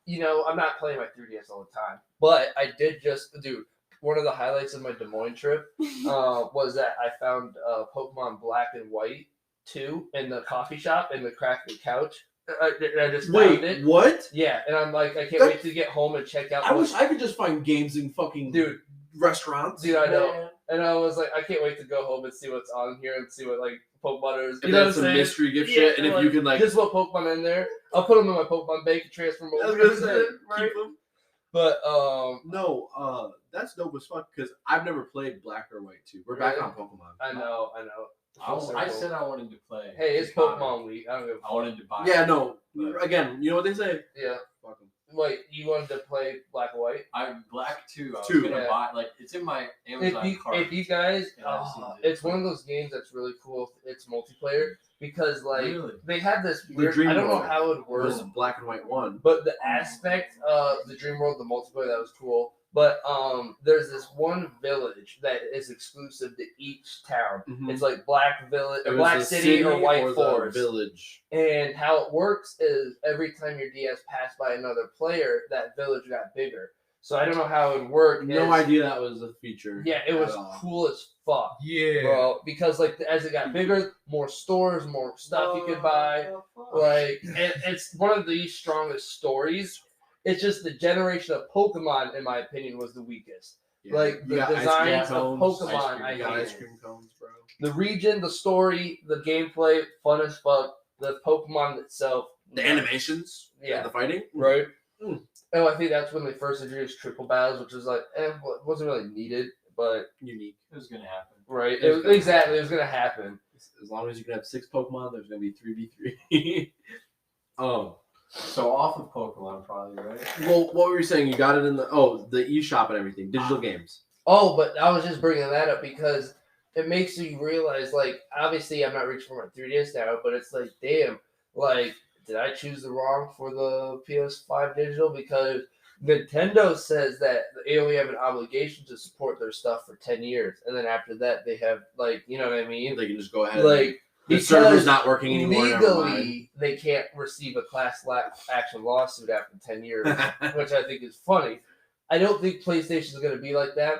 A: you know I'm not playing my 3DS all the time, but I did just dude. One of the highlights of my Des Moines trip was that I found Pokemon Black and White 2 in the coffee shop in the cracked couch. I just found it.
B: what?
A: Yeah, and I'm like, I can't
B: That-
A: wait to get home and check out.
B: I wish I could just find games in fucking
A: Dude,
B: restaurants.
A: Dude, I know.
B: Man.
A: and I was like, I can't wait to go home and see what's on here and see what like Pokemon is.
B: And then some mystery gift shit, and if you can like,
A: just what Pokemon in there, I'll put them in my Pokemon bank and transfer them
B: I
A: over.
B: was gonna say,
A: right?
B: keep them.
A: But
B: No, that's dope as fuck because I've never played Black or White 2. We're back
A: Really?
B: on Pokemon.
A: I know.
E: I said I wanted to play.
A: Hey, it's
E: the comic.
A: Pokemon Week. I don't give a
E: I wanted to buy.
B: Yeah,
E: it,
B: no.
E: but
B: Again, you know what they say?
A: Yeah.
B: Fuck 'em.
A: Wait, you wanted to play Black and White?
E: I Black 2. I was
B: Two.
E: gonna
A: Yeah.
E: buy like it's in my Amazon cart.
A: If you guys,
E: And I've seen it.
A: it's one of those games that's really cool. It's multiplayer because like
E: Really?
A: they have this
B: The
A: weird.
B: Dream
A: I don't know
B: World
A: how it works.
B: was Black and White 1.
A: But the aspect of the Dream World, the multiplayer, that was cool. But there's this one village that is exclusive to each town.
B: Mhm.
A: It's like Black Village,
B: It was
A: Black
B: the
A: City, or White
B: the
A: Forest.
B: village.
A: And how it works is every time your DS passed by another player, that village got bigger. So I don't know how it would work.
B: No idea that was a feature.
A: Yeah, it was
B: at all.
A: cool as fuck.
D: Yeah.
A: Bro, because like as it got bigger, more stores, more stuff you could buy. Like, and it's one of the strongest stories. It's just the generation of Pokemon, in my opinion, was the weakest.
B: Yeah.
A: Like
B: You
A: the
B: got ice cream
A: designs of
B: cones,
A: Pokemon, I
B: You got ice
A: hated.
B: cream cones, bro.
A: The region, the story, the gameplay, fun as fuck. The Pokemon itself,
B: The animations,
A: Yeah.
B: and the fighting,
A: right?
B: Mm.
A: Oh, I think that's when they first introduced triple battles, which was like, wasn't really needed, but
B: unique.
E: It was gonna happen.
A: right,
B: It was gonna
A: exactly, it was gonna happen.
B: As long as you can have 6 Pokemon, there's gonna be 3v3.
E: So off of Pokemon, probably, right?
B: Well, what were you saying? You got it in the the eShop and everything, digital games.
A: Oh, but I was just bringing that up because it makes you realize, like, obviously I'm not reaching for my 3DS now, but it's like, damn, like, did I choose the wrong for the PS5 digital? Because Nintendo says that they only have an obligation to support their stuff for 10 years, and then after that they have, like, you know what I mean?
B: They can just go ahead.
A: Like,
B: the server's
A: because
B: not working anymore. Never mind.
A: legally they can't receive a class action lawsuit after 10 years, which I think is funny. I don't think PlayStation is going to be like that.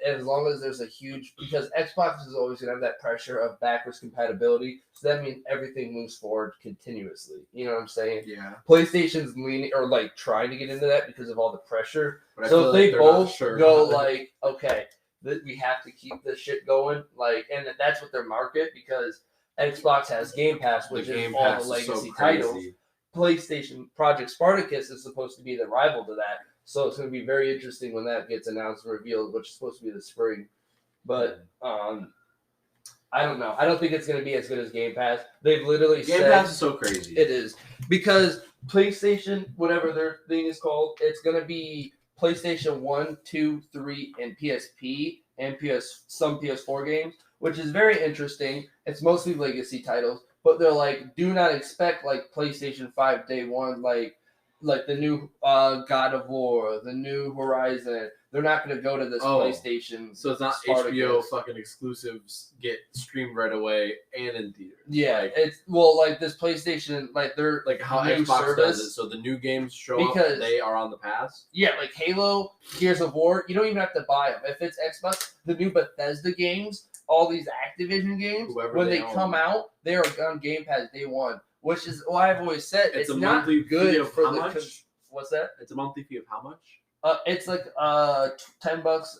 A: As long as there's a huge, because Xbox is always going to have that pressure of backwards compatibility, so that means everything moves forward continuously. You know what I'm saying?
B: Yeah.
A: PlayStation's leaning or like trying to get into that because of all the pressure.
B: But I
A: So
B: feel
A: if
B: like
A: they
B: they're not
A: both
B: sure
A: go
B: about it.
A: like, okay, we have to keep this shit going, like, and that's what their market, because Xbox has Game Pass, which
B: The
A: is
B: Game
A: all
B: Pass
A: the
B: is so
A: legacy
B: crazy.
A: titles. PlayStation Project Spartacus is supposed to be the rival to that. So it's going to be very interesting when that gets announced and revealed, which is supposed to be this spring. But I don't know. I don't think it's going to be as good as Game Pass. They've literally
B: Game
A: said
B: Pass is so crazy.
A: it is, because PlayStation, whatever their thing is called, it's going to be PlayStation 1, 2, 3, and PSP, and some PS4 games, which is very interesting. It's mostly legacy titles, but they're like, do not expect like PlayStation 5 day one, like the new God of War, the new Horizon. They're not going to go to this PlayStation.
B: So it's not
A: Spartacus.
B: HBO fucking exclusives get streamed right away and in theaters.
A: Yeah,
B: Like,
A: it's like this PlayStation, like they're
B: like how
A: new
B: Xbox
A: service.
B: does it. So the new games show
A: Because-
B: up, they are on the pass.
A: Yeah, like Halo, Gears of War, you don't even have to buy them. If it's Xbox, the new Bethesda games, all these Activision games,
B: Whoever
A: when
B: they
A: they
B: own.
A: come out, they are on Game Pass day one, which is what I've always said.
B: It's a
A: not
B: monthly fee
A: good
B: of
A: for
B: how
A: the.
B: much?
A: What's that?
B: It's a monthly fee of how much?
A: It's like $10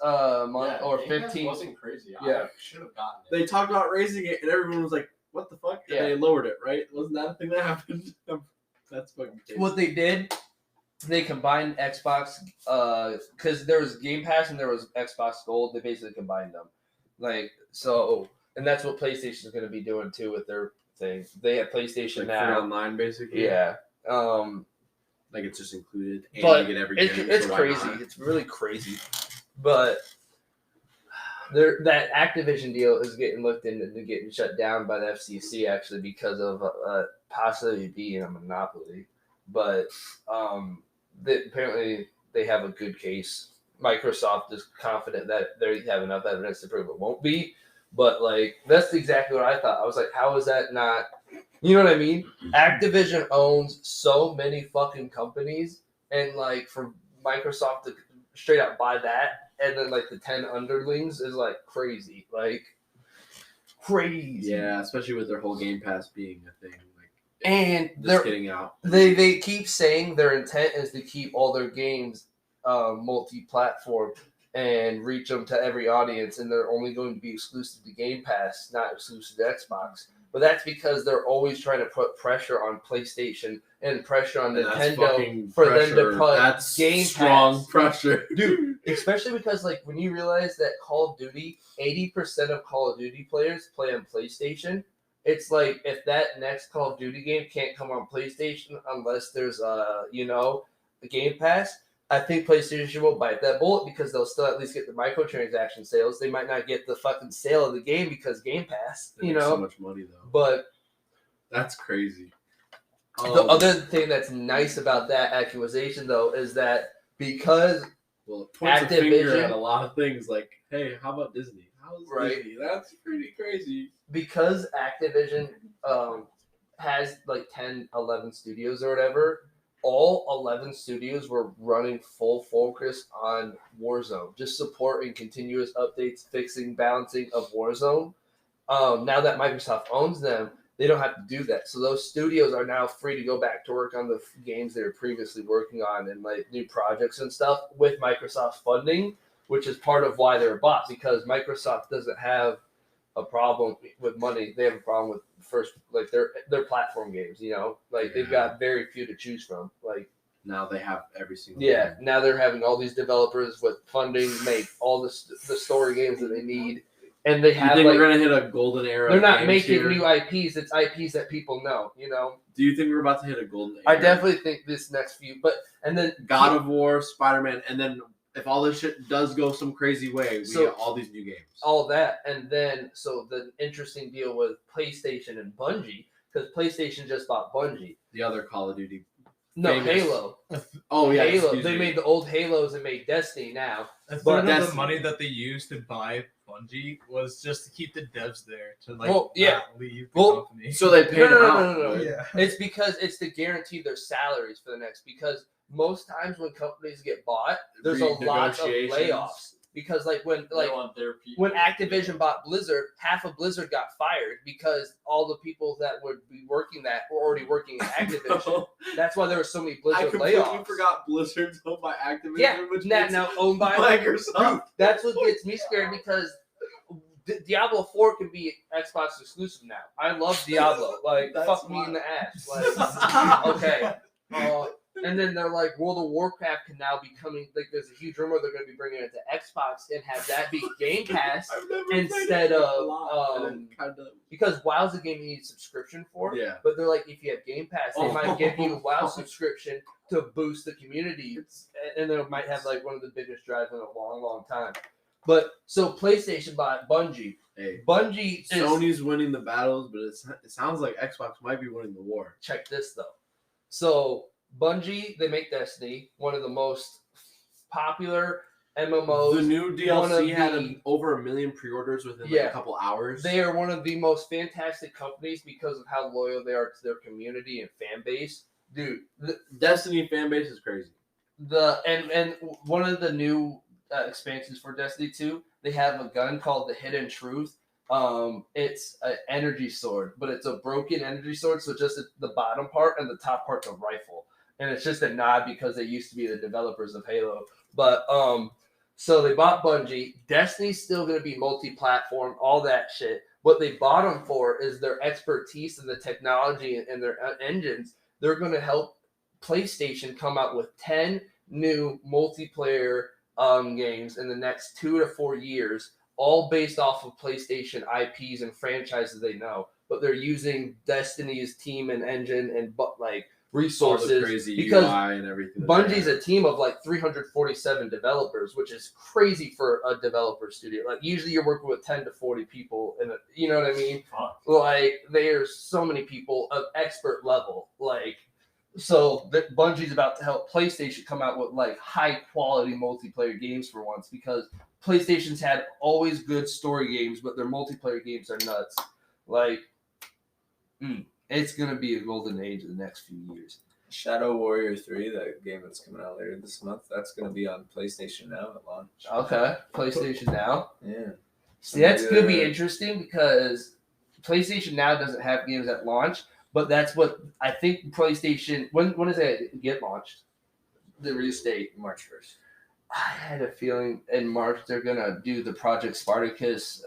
A: a month
E: Yeah,
A: or
E: Game Pass
A: 15.
E: wasn't crazy.
A: Yeah.
E: I should have gotten it.
B: They talked about raising it, and everyone was like, "What the fuck?" And
A: Yeah.
B: they lowered it, right? Wasn't that a thing that happened? That's fucking crazy.
A: What they did, they combined Xbox, because there was Game Pass and there was Xbox Gold. They basically combined them, like, so, and that's what PlayStation is going to be doing too with their thing. They have PlayStation
B: like
A: now.
B: free online, basically.
A: Yeah.
B: Like it's just included, and
A: But
B: you get every
A: it's
B: game.
A: it's
B: so why
A: crazy.
B: not?
A: It's really crazy. But that Activision deal is getting looked into and getting shut down by the FCC actually because of possibly being a monopoly. But apparently they have a good case. Microsoft is confident that they have enough evidence to prove it won't be. But like that's exactly what I thought. I was like, how is that not? You know what I mean? Activision owns so many fucking companies, and like for Microsoft to straight up buy that, and then like the 10 underlings is like crazy, like crazy.
B: Yeah, especially with their whole Game Pass being a thing, like
A: And
B: just getting out.
A: they keep saying their intent is to keep all their games multi-platform and reach them to every audience, and they're only going to be exclusive to Game Pass, not exclusive to Xbox. But that's because they're always trying to put pressure on PlayStation and pressure on
B: And that's
A: Nintendo
B: fucking
A: for them
B: pressure.
A: to put
B: That's
A: Game
B: strong
A: Pass.
B: pressure,
A: Dude, especially because like when you realize that Call of Duty, 80% of Call of Duty players play on PlayStation. It's like if that next Call of Duty game can't come on PlayStation unless there's a Game Pass, I think PlayStation will bite that bullet because they'll still at least get the microtransaction sales. They might not get the fucking sale of the game because Game Pass,
B: They make so much money though.
A: But
B: That's crazy.
A: the other thing that's nice about that acquisition though is that because
B: Well, it points a finger
A: Activision-
B: at a lot of things. Like, hey, how about Disney? How's
A: Right.
B: Disney? That's pretty crazy.
A: Activision has like 10, 11 studios or whatever, all 11 studios were running full focus on Warzone, just supporting continuous updates, fixing, balancing of Warzone. Now that Microsoft owns them, they don't have to do that. So those studios are now free to go back to work on the games they were previously working on and like new projects and stuff with Microsoft's funding, which is part of why they were bought, because Microsoft doesn't have a problem with money. They have a problem with first, like their platform games, you know, like they've got very few to choose from. Like
B: Now they have every single.
A: yeah,
B: game.
A: now they're having all these developers with funding make all the story games that they need, and they
B: You
A: have
B: think
A: like
B: we're gonna hit a golden era?
A: they're
B: of
A: not
B: games
A: making
B: here?
A: new IPs. It's IPs that people know. You know,
B: Do you think we're about to hit a golden era?
A: I definitely think this next few, but and then
B: God of War, Spider-Man, and then if all this shit does go some crazy way, we
A: So-
B: get all these new games.
A: all that, and then so the interesting deal with PlayStation and Bungie, because PlayStation just bought Bungie.
B: The other Call of Duty.
A: No,
B: Famous.
A: Halo.
B: Oh yeah,
A: Halo.
B: excuse
A: They
B: me.
A: made the old Halos and made Destiny now.
D: A third
A: But
D: of
B: that's-
D: the money that they used to buy Bungie was just to keep the devs there to like
A: Well, yeah.
D: not leave the
A: Well,
D: company.
B: So they paid them out.
A: No.
D: yeah.
A: It's because it's to guarantee their salaries for the next. Because most times when companies get bought, there's a lot of
B: Renegotiations.
A: layoffs. Because like when
E: They
A: like
E: want their people.
A: when Activision bought Blizzard, half of Blizzard got fired because all the people that would be working that were already working at Activision. That's why there were so many
B: I
A: Blizzard
B: completely
A: layoffs.
B: forgot Blizzard's owned by Activision,
A: Yeah,
B: which
A: now,
B: makes
A: now owned by
B: Microsoft.
A: That's what gets me scared because Diablo 4 can be Xbox exclusive now. I love Diablo. Like,
B: That's
A: fuck me
B: wild.
A: in the ass. Like, okay. And then they're like, World of Warcraft can now be coming. Like, there's a huge rumor they're going to be bringing it to Xbox and have that be Game Pass
B: I've never played
A: instead
B: it a
A: of
B: lot, and it kinda,
A: because WoW's a game you need a subscription for.
B: yeah.
A: But they're like, if you have Game Pass, they
B: Oh.
A: might give you a WoW subscription to boost the community, and they might have like one of the biggest drives in a long, long time. But so PlayStation bought Bungie.
B: Hey,
A: Bungie is
B: Sony's winning the battles, but it sounds like Xbox might be winning the war.
A: check this though. So Bungie, they make Destiny, one of the most popular MMOs.
B: The new
A: one of
B: DLC had
A: the-
B: over 1 million pre-orders within like
A: Yeah.
B: a couple hours.
A: They are one of the most fantastic companies because of how loyal they are to their community and fan base. Dude,
B: Destiny fan base is crazy.
A: and one of the new expansions for Destiny 2, they have a gun called the Hidden Truth. It's an energy sword, but it's a broken energy sword, so just the bottom part and the top part's a rifle. And it's just a nod because they used to be the developers of Halo. But so they bought Bungie. Destiny's still going to be multi-platform, all that shit. What they bought them for is their expertise in the technology and their engines. They're going to help PlayStation come out with 10 new multiplayer games in the next 2 to 4 years, all based off of PlayStation IPs and franchises they know. But they're using Destiny's team and engine and like
B: All
A: resources
B: the crazy
A: because
B: UI and everything.
A: Bungie's a team of like 347 developers, which is crazy for a developer studio. Like usually you're working with 10 to 40 people, and you know what I mean.
E: Fuck.
A: Like there's so many people of expert level. Like so that Bungie's about to help PlayStation come out with like high quality multiplayer games for once, because PlayStation's had always good story games, but their multiplayer games are nuts. Like, it's gonna be a golden age in the next few years.
H: Shadow Warrior 3, that game that's coming out later this month, that's going to be on PlayStation Now at launch.
A: Okay, PlayStation Now.
H: Yeah.
A: See, that's gonna be interesting because PlayStation Now doesn't have games at launch, but that's what I think PlayStation. When does it get launched? The release date.
H: March 1st.
A: I had a feeling in March they're gonna do the Project Spartacus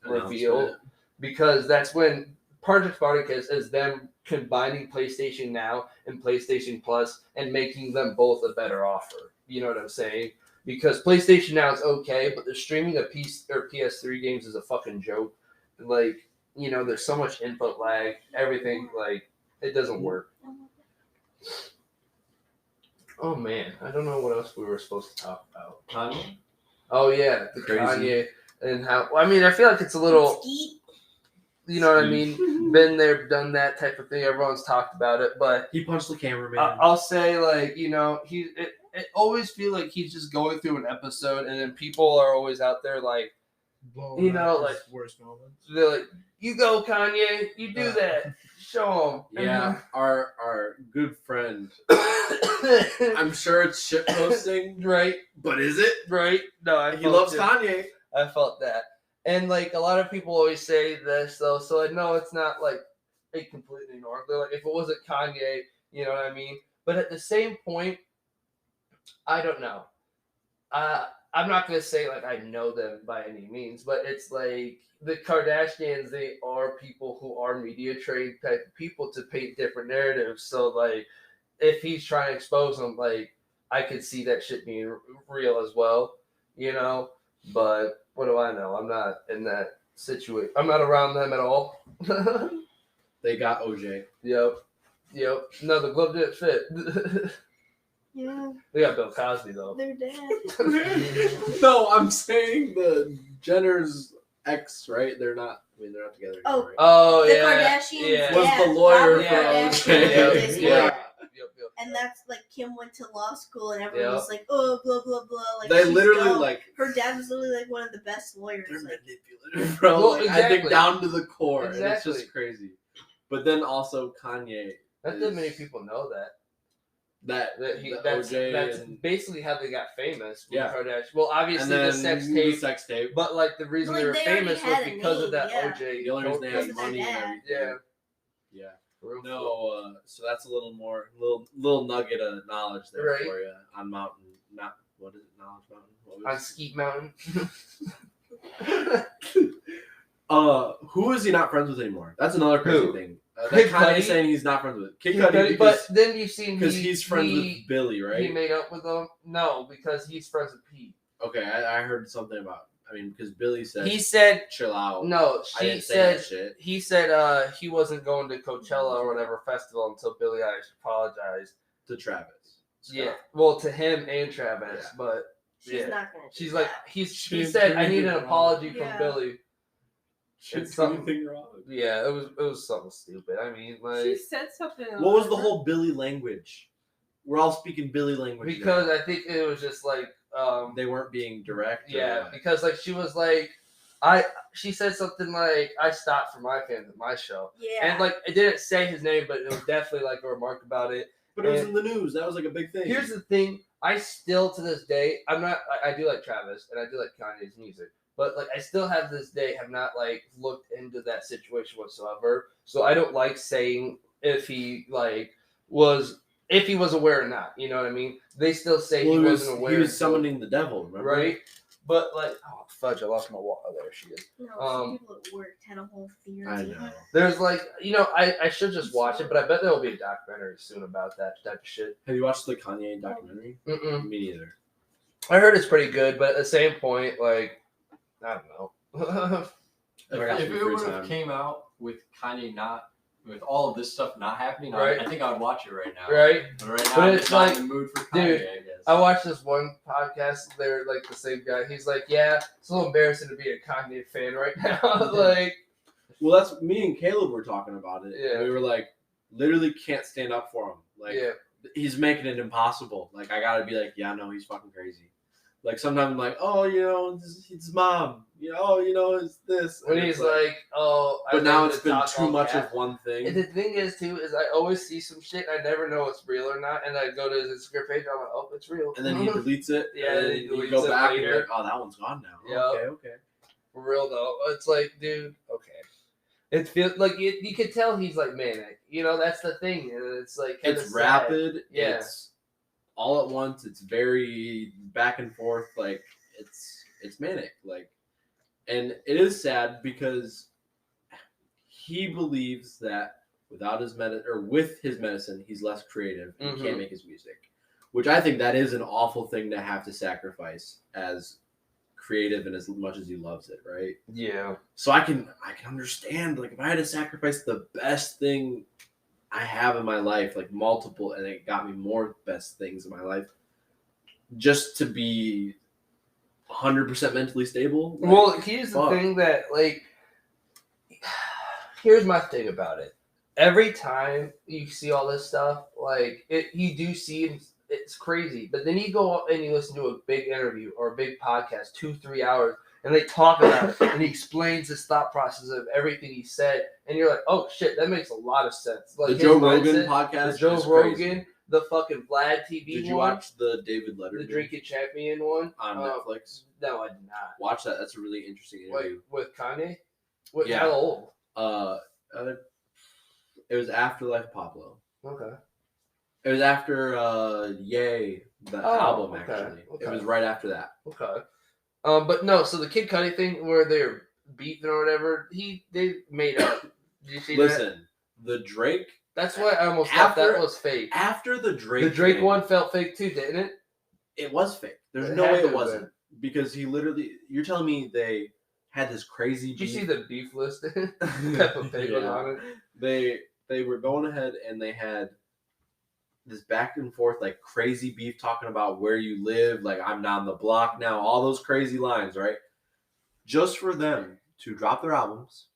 A: reveal,
B: Announcement.
A: because that's when Project Spartacus is them combining PlayStation Now and PlayStation Plus and making them both a better offer. You know what I'm saying? Because PlayStation Now is okay, but the streaming of PS3 games is a fucking joke. Like, you know, there's so much input lag, everything, like, it doesn't work. Oh man, I don't know what else we were supposed to talk about.
E: Kanye?
A: Oh yeah, the
B: Crazy.
A: Kanye and how. I mean, I feel like it's a little.
C: Skeet.
A: You know what I mean? Been there, done that type of thing. Everyone's talked about it, but
B: He punched the cameraman.
A: I'll say, like, you know, it always feel like he's just going through an episode, and then people are always out there like
D: blowing
A: You know,
D: up
A: like-
D: his worst moments.
A: They're like, "You go, Kanye. You do that. Show
B: Yeah, our good friend.
A: him."
B: I'm sure it's shit posting,
A: Right.
B: but is it?
A: Right. No, I
B: He
A: felt
B: loves
A: it.
B: Kanye.
A: I felt that. And like a lot of people always say this though, so I know it's not like a completely normal. They're like, if it wasn't Kanye, you know what I mean? But at the same point, I don't know. I'm not gonna say like I know them by any means, but it's like the Kardashians, they are people who are media trained type of people to paint different narratives. So like if he's trying to expose them, like I could see that shit being real as well, you know. But what do I know? I'm not in that situation. I'm not around them at all.
B: They got OJ.
A: Yep. No, the glove didn't fit.
C: Yeah,
A: We got Bill Cosby though.
C: they're dead.
B: No, I'm saying the Jenner's ex, right? They're not. I mean, they're not together
C: Oh.
B: anymore. Right?
A: Oh
C: The
A: yeah.
C: Kardashians,
A: Yeah.
B: Was
C: yeah,
B: the lawyer
C: Robert
A: for
C: Kardashian
B: OJ.
C: was his
A: Yeah.
C: lawyer.
A: Yep.
C: And that's like Kim went to law school, and everyone
A: Yeah.
C: was like, "Oh, blah blah blah." Like
B: They
C: she's
B: literally
C: dumb.
B: like.
C: Her dad was literally like one of the best lawyers.
B: They're
C: Like,
B: manipulative, bro.
A: Well,
B: Like, I think
A: exactly.
B: down to the core, and it's
A: Exactly.
B: just crazy. But then also Kanye.
A: Not that many people know that. That's
B: OJ
A: that's
B: and,
A: basically how they got famous. From
B: Yeah.
A: Kardashian. Well,
B: and
A: obviously
B: then
A: the sex
B: the
A: tape,
B: sex tape.
A: but like the reason
C: Like,
A: they were
C: they already
A: famous was
C: had a
A: because of
C: name,
A: that
C: yeah.
A: OJ.
B: The only reason they
C: Because
B: had
C: of their
B: money and
C: dad.
B: everything.
A: Yeah.
B: Yeah.
A: Real cool.
B: No, so that's a little more, little nugget of knowledge there
A: Right.
B: for you on Mountain. Not what is it? Knowledge Mountain. What
A: On
B: was
A: Skeet Mountain.
B: who is he not friends with anymore? That's another crazy
A: Who?
B: thing. That
A: Kid
B: Kanye
A: Cudi?
B: saying he's not friends with Kid
A: Kid
B: Cudi
A: Cudi, but then you've seen
B: because he's friends
A: he,
B: with Billy, right?
A: He made up with him. No, because he's friends with Pete.
B: Okay, I heard something about. I mean, because Billy said
A: He said
B: chill out.
A: no.
B: I
A: She
B: didn't say that
A: said
B: shit.
A: he said he wasn't going to Coachella or whatever festival until Billie Eilish apologized.
B: To Travis. Scott.
A: Yeah, well, to him and Travis,
B: Yeah.
A: but
C: she's
A: yeah.
C: not gonna. Do
A: She's
C: that.
A: like he
B: She's
A: said I
B: doing
A: need an
B: it wrong.
A: apology from
C: Yeah.
A: Billy.
B: Shouldn't
A: It's
B: do
A: something-
B: anything wrong.
A: Yeah, it was something stupid. I mean, like
F: She said something.
B: What was the whole Billy language? We're all speaking Billy language
A: because
B: now.
A: I think it was just like
B: They weren't being direct. or
A: yeah,
B: what?
A: because like she was like she said something like I stopped for my fans at my show.
C: Yeah.
A: And like it didn't say his name, but it was definitely like a remark about it.
B: But it was
A: and-
B: in the news. That was like a big thing.
A: Here's the thing: I still to this day, I do like Travis and I do like Kanye's music, but like I still have this day have not like looked into that situation whatsoever. So I don't like saying if he was aware or not. You know what I mean? They still say
B: Well,
A: he
B: he
A: wasn't aware.
B: He was
A: until-
B: summoning the devil. Remember?
A: right? But like, oh fudge! I lost my wallet. Oh, there she is.
C: No,
A: um,
C: some people at work had a whole theory.
B: I know.
A: There's like, I should just watch it, but I bet there will be a documentary soon about that type of shit.
B: Have you watched the Kanye documentary?
A: Mm-mm.
B: Me neither.
A: I heard it's pretty good, but at the same point, like, I don't know.
B: I got
E: If
B: some
E: it
B: free
E: would have
B: time.
E: came out with Kanye with all of this stuff not happening,
A: Right.
E: I think I would watch it right now.
A: Right?
E: But right now,
A: But
E: I'm
A: it's
E: just not
A: like,
E: in the mood for
A: dude,
E: Kanye, I guess.
A: I watched this one podcast. They're like the same guy. He's like, yeah, it's a little embarrassing to be a Kanye fan right now. Like,
B: Well, that's me and Caleb were talking about it.
A: Yeah.
B: We were like, literally can't stand up for him. Like,
A: yeah,
B: he's making it impossible. Like, I gotta be like, yeah, no, he's fucking crazy. Like, sometimes I'm like, oh, it's his mom. It's this.
A: when
B: And
A: he's
B: it's
A: like, oh, I
B: but now
A: wanted
B: it's
A: to
B: been
A: talk
B: too
A: all
B: much
A: cat.
B: of one thing.
A: And the thing is, too, is I always see some shit and I never know it's real or not. And I go to his Instagram page and I'm like, oh, it's real.
B: And then he deletes it.
A: Yeah,
B: and
A: then
B: then
A: he
B: you
A: deletes
B: go
A: it
B: back
A: later.
B: and you're like, oh, that one's gone now.
A: Yep.
B: Okay.
A: For real, though. It's like, dude, okay. It feels like you could tell he's like manic. That's the thing. And it's like, kinda
B: It's
A: sad.
B: rapid.
A: Yeah.
B: It's all at once. It's very back and forth. Like, it's manic. Like, and it is sad because he believes that without his with his medicine, he's less creative and
A: Mhm.
B: can't make his music. Which I think that is an awful thing to have to sacrifice as creative and as much as he loves it, right?
A: Yeah.
B: So I can understand, like, if I had to sacrifice the best thing I have in my life, like multiple, and it got me more best things in my life, just to be 100% mentally stable. like,
A: Well, here's the
B: fuck.
A: thing that, like, here's my thing about it. Every time you see all this stuff, like, you do see it's crazy. But then you go up and you listen to a big interview or a big podcast, 2-3 hours, and they talk about it, and he explains his thought process of everything he said, and you're like, oh shit, that makes a lot of sense. Like
B: The
A: his
B: Joe Rogan
A: mindset,
B: podcast.
A: the Joe
B: is
A: Rogan,
B: crazy.
A: the fucking Vlad TV
B: Did you
A: one,
B: watch the David Letterman
A: the Drinking Champion one
B: on Netflix?
A: No, I did not.
B: Watch that. That's a really interesting interview.
A: Wait, with Kanye? What?
B: Yeah.
A: How old?
B: It was after Life Pablo.
A: Okay.
B: It was after Yay, the album.
A: okay,
B: Actually,
A: okay.
B: it was right after that.
A: Okay. But no. So the Kid Cudi thing, where they're beefing or whatever, they made up. Did you see that?
B: Listen, the Drake.
A: That's why I almost thought that was fake.
B: After the Drake.
A: The Drake
B: thing,
A: one felt fake too, didn't it?
B: It was fake. There's
A: It
B: no
A: had
B: way
A: to
B: it
A: have
B: wasn't
A: been.
B: because he literally. You're telling me they had this crazy.
A: Did you
B: beef?
A: see the beef list? Peppa Pig was
B: Yeah.
A: on it.
B: They were going ahead and they had this back and forth like crazy beef talking about where you live, like I'm down the block now, all those crazy lines, right? Just for them to drop their albums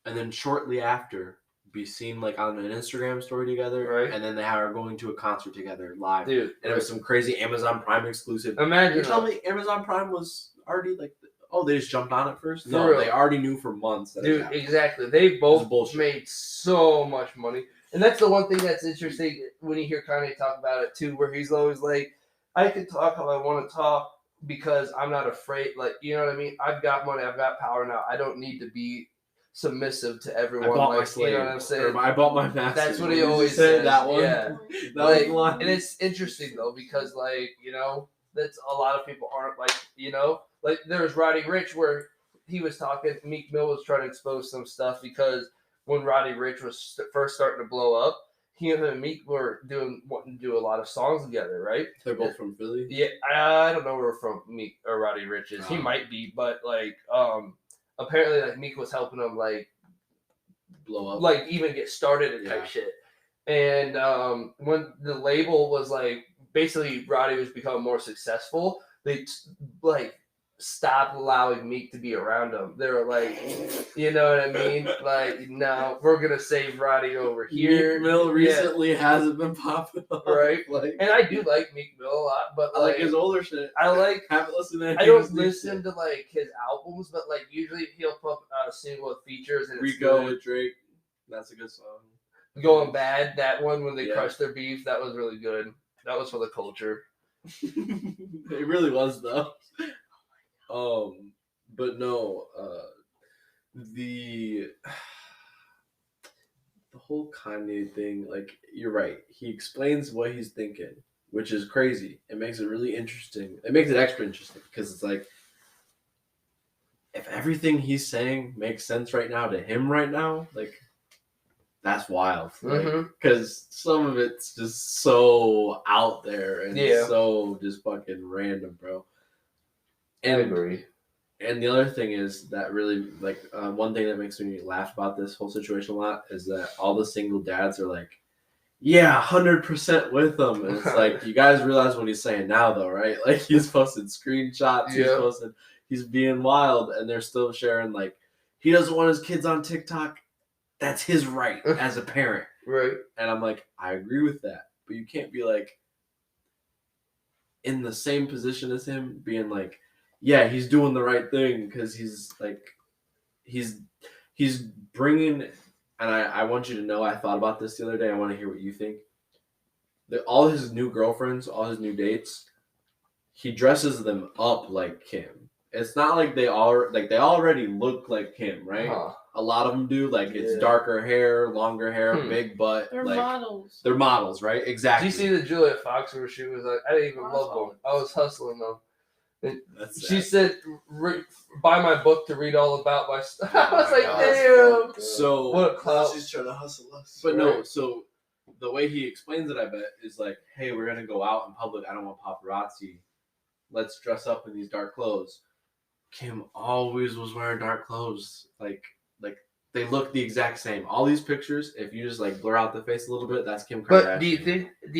B: and then shortly after be seen like on an Instagram story together,
A: Right.
B: And then they are going to a concert together live.
A: Dude,
B: And it was some crazy Amazon Prime exclusive.
A: imagine
B: You tell me Amazon Prime was already like, oh, they just jumped on it first? No,
A: For real.
B: they already knew for months that it was
A: Dude,
B: happening.
A: exactly. They both
B: bullshit.
A: made so much money. And that's the one thing that's interesting when you hear Kanye talk about it too, where he's always like, I can talk how I want to talk because I'm not afraid. Like, you know what I mean? I've got money, I've got power now. I don't need to be submissive to
B: I
A: everyone.
B: bought my
A: Like,
B: slave.
A: you know what I'm saying?
B: Or I bought my master.
A: That's what he
B: Did you
A: always
B: say
A: says.
B: that one?
A: Yeah.
B: That
A: Like,
B: was the one.
A: and it's interesting though because like, you know, that's a lot of people aren't like, you know, like there was Roddy Ricch where he was talking, Meek Mill was trying to expose some stuff because when Roddy Ricch was first starting to blow up, he and Meek were wanting to do a lot of songs together, right?
B: They're both from Philly.
A: Yeah, I don't know where from Meek or Roddy Ricch is. He
B: Oh.
A: might be, but like apparently like Meek was helping him
B: Blow up.
A: like even get started and type
B: Yeah.
A: shit. And when the label was like basically Roddy was becoming more successful, they like stopped allowing Meek to be around him. They were like, you know what I mean? Like, no, we're gonna save Roddy over here.
B: Meek Mill
A: Yeah,
B: recently hasn't been popping up.
A: Right.
B: Like,
A: and I do like Meek Mill a lot, but
B: I like his older shit.
A: I like.
B: Haven't listened to any
A: I
B: of
A: don't
B: his new
A: listen
B: shit.
A: to like his albums, but like usually he'll put a single with features and it's
B: Rico
A: good.
B: with Drake. That's a good song.
A: Going Bad, that one when they
B: Yeah.
A: crushed their beef, that was really good. That was for the culture.
B: It really was though. But no, the whole Kanye thing, like you're right. He explains what he's thinking, which is crazy. It makes it really interesting. It makes it extra interesting because it's like if everything he's saying makes sense right now to him right now, like that's wild.
A: Mhm.
B: Because some of it's just so out there and
A: Yeah.
B: so just fucking random, bro.
A: I agree.
B: And the other thing is that really, like, one thing that makes me laugh about this whole situation a lot is that all the single dads are like, yeah, 100% with them. And it's like, you guys realize what he's saying now, though, right? Like, he's posted screenshots,
A: Yeah.
B: he's being wild, and they're still sharing, like, he doesn't want his kids on TikTok. That's his right as a parent.
A: Right.
B: And I'm like, I agree with that. But you can't be, like, in the same position as him, being like, yeah, he's doing the right thing because he's like, he's bringing, and I want you to know I thought about this the other day. I want to hear what you think. All his new girlfriends, all his new dates, he dresses them up like Kim. It's not like they already look like Kim, right?
A: Huh.
B: A lot of them do. Like it's
A: Yeah.
B: darker hair, longer hair,
A: Hmm.
B: big butt.
C: They're
B: like,
C: models.
B: They're models, right?
A: Did
B: Exactly.
A: you see the Julia Fox where she was like, I didn't even love them. I was hustling them.
B: That's
A: She
B: sad.
A: said, buy my book to read all about my stuff. I was
B: Oh my
A: like,
B: God.
A: damn.
B: So
A: What a
D: Now
A: clout.
D: she's trying to hustle us.
B: But no,
A: Right.
B: so the way he explains it, I bet, is like, hey, we're gonna go out in public. I don't want paparazzi. Let's dress up in these dark clothes. Kim always was wearing dark clothes. Like they look the exact same. All these pictures, if you just like blur out the face a little bit, that's Kim Kardashian.
A: But do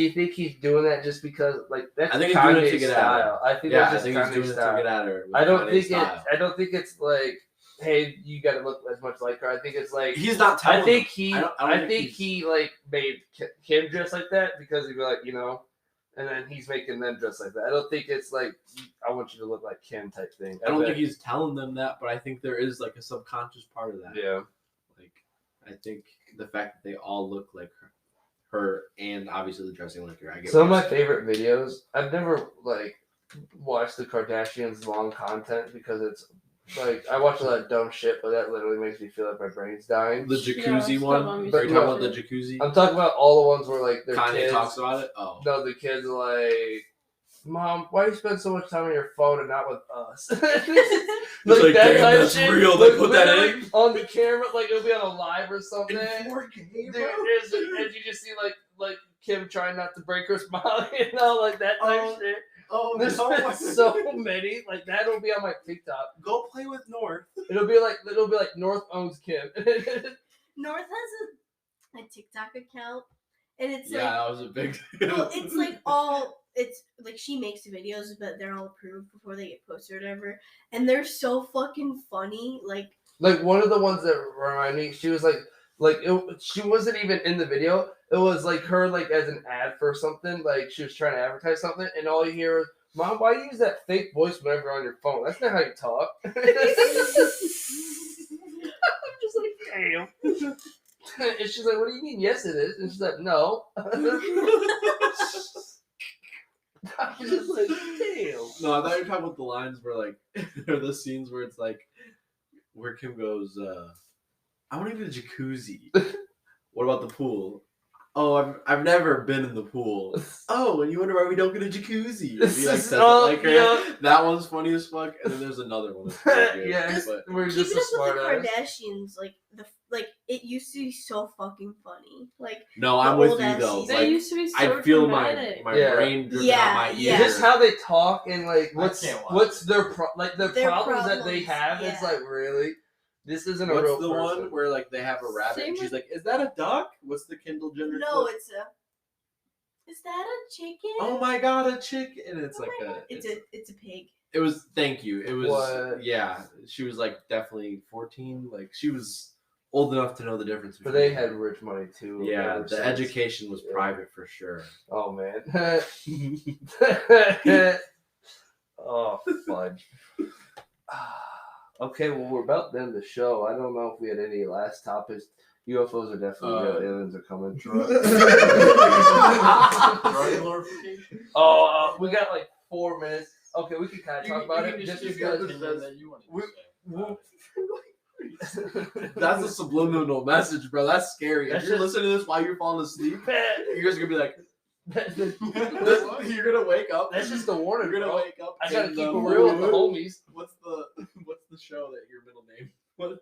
A: you think he's doing that just because like that's
B: I think he's doing it to
A: Kanye's
B: get at her.
A: style? I think
B: Yeah,
A: that's
B: I
A: just
B: think he's doing
A: Kanye's
B: it to
A: style.
B: get at her. with
A: I don't
B: Kanye's
A: think
B: style.
A: I don't think it's like, hey, you got to look as much like her. I think it's like
B: He's not telling
A: I think
B: them.
A: he
B: I don't
A: I
B: think
A: think
B: he's-
A: he like made Kim dress like that because he'd be like, you know, and then he's making them dress like that. I don't think it's like I want you to look like Kim type thing.
B: I don't
A: bet-
B: think he's telling them that, but I think there is like a subconscious part of that.
A: Yeah.
B: Like, I think the fact that they all look like her and obviously the dressing like her. I get
A: Some of
B: what
A: my
B: you're saying.
A: favorite videos. I've never like watched the Kardashians' long content because it's like I watch a lot of dumb shit, but that literally makes me feel like my brain's dying.
B: The
F: Yeah,
B: jacuzzi
F: stuff
B: one.
F: on
B: Are you
A: YouTube.
B: talking about the jacuzzi?
A: I'm talking about all the ones where like their
B: Kanye
A: kids.
B: talks about it. Oh,
A: No, the kids are like, Mom, why do you spend so much time on your phone and not with us? like
B: like,
A: that
B: damn,
A: type of
B: that's
A: shit.
B: real. They
A: Like,
B: put that
A: literally
B: in?
A: on the camera, like it'll be on a live or something.
B: in
A: Dude,
B: 4K, bro.
A: and you just see like Kim trying not to break her smile, like that type of shit.
B: Oh,
A: There's
B: no.
A: so many. Like that'll be on my TikTok.
B: Go play with North.
A: It'll be like North owns Kim.
C: North has a TikTok account, and it's
B: Yeah, that was a big.
C: well, it's like all it's like she makes videos, but they're all approved before they get posted or whatever, and they're so fucking funny. Like
A: Like one of the ones that remind me, she was she wasn't even in the video. It was like her like as an ad for something. Like she was trying to advertise something, and all you hear is, "Mom, why do you use that fake voice whenever you're on your phone? That's not how you talk." I'm just like, damn. And she's like, "What do you mean? Yes, it is." And she's like, "No." I'm just like, damn.
B: No, I thought you were talking about the lines where like there are the scenes where it's like where Kim goes, I want to go to the jacuzzi. What about the pool? Oh, I've never been in the pool. Oh, and you wonder why we don't get a jacuzzi? And he like says it like her.
A: yeah.
B: That one's funny as fuck. And then there's another one. That's really good.
A: Yeah,
C: Just
B: but
A: we're just
C: keeping
A: a
C: up
A: smart
C: with
A: ass.
C: the Kardashians, like it used to be so fucking funny. Like
B: no, I'm
C: the
B: with
C: old
B: you
C: ass
B: though.
C: season.
F: They
B: Like
F: used to be so
B: I feel
F: dramatic.
B: my
A: Yeah.
B: brain dripping
C: Yeah,
B: out my ear.
C: yeah.
A: Just how they talk and like
E: I can't watch
A: what's
E: it.
A: their the
C: Their
A: problems that they
C: problems,
A: have. It's
C: yeah.
A: like really, this isn't a
B: What's
A: real
B: the
A: person.
B: one where like they have a rabbit
F: Same
B: and she's
F: with-
B: like, "Is that a duck? What's the Kendall Jenner?"
C: no,
B: clip?
C: is that a chicken?
B: Oh my god, a chicken! And it's
C: Oh
B: like
C: my
B: a.
C: God. It's a pig.
B: It was. Thank you. It was.
A: What?
B: Yeah, she was like definitely 14. Like she was old enough to know the difference.
A: But
B: between
A: they had rich money too.
B: Yeah,
A: ever
B: the
A: since.
B: education was
A: Yeah.
B: private for sure.
A: Oh man. Oh fudge. Okay, well we're about to end the show. I don't know if we had any last topics. UFOs are definitely real. Aliens are coming.
E: Drug glorification.
A: Oh, we got like 4 minutes. Okay, we can kind of talk about it
E: You
A: just
E: can
A: because.
E: just go that you wanted to say about it.
B: That's a subliminal message, bro. That's scary.
A: That's
B: If you're
A: just-
B: listening to this while you're falling asleep, you're just gonna be like,
A: That's
B: you're gonna wake up.
A: just the warning,
B: You're gonna
A: bro.
B: wake up.
A: I gotta
B: and,
A: keep it real with the homies.
B: What's the show that your middle name? What?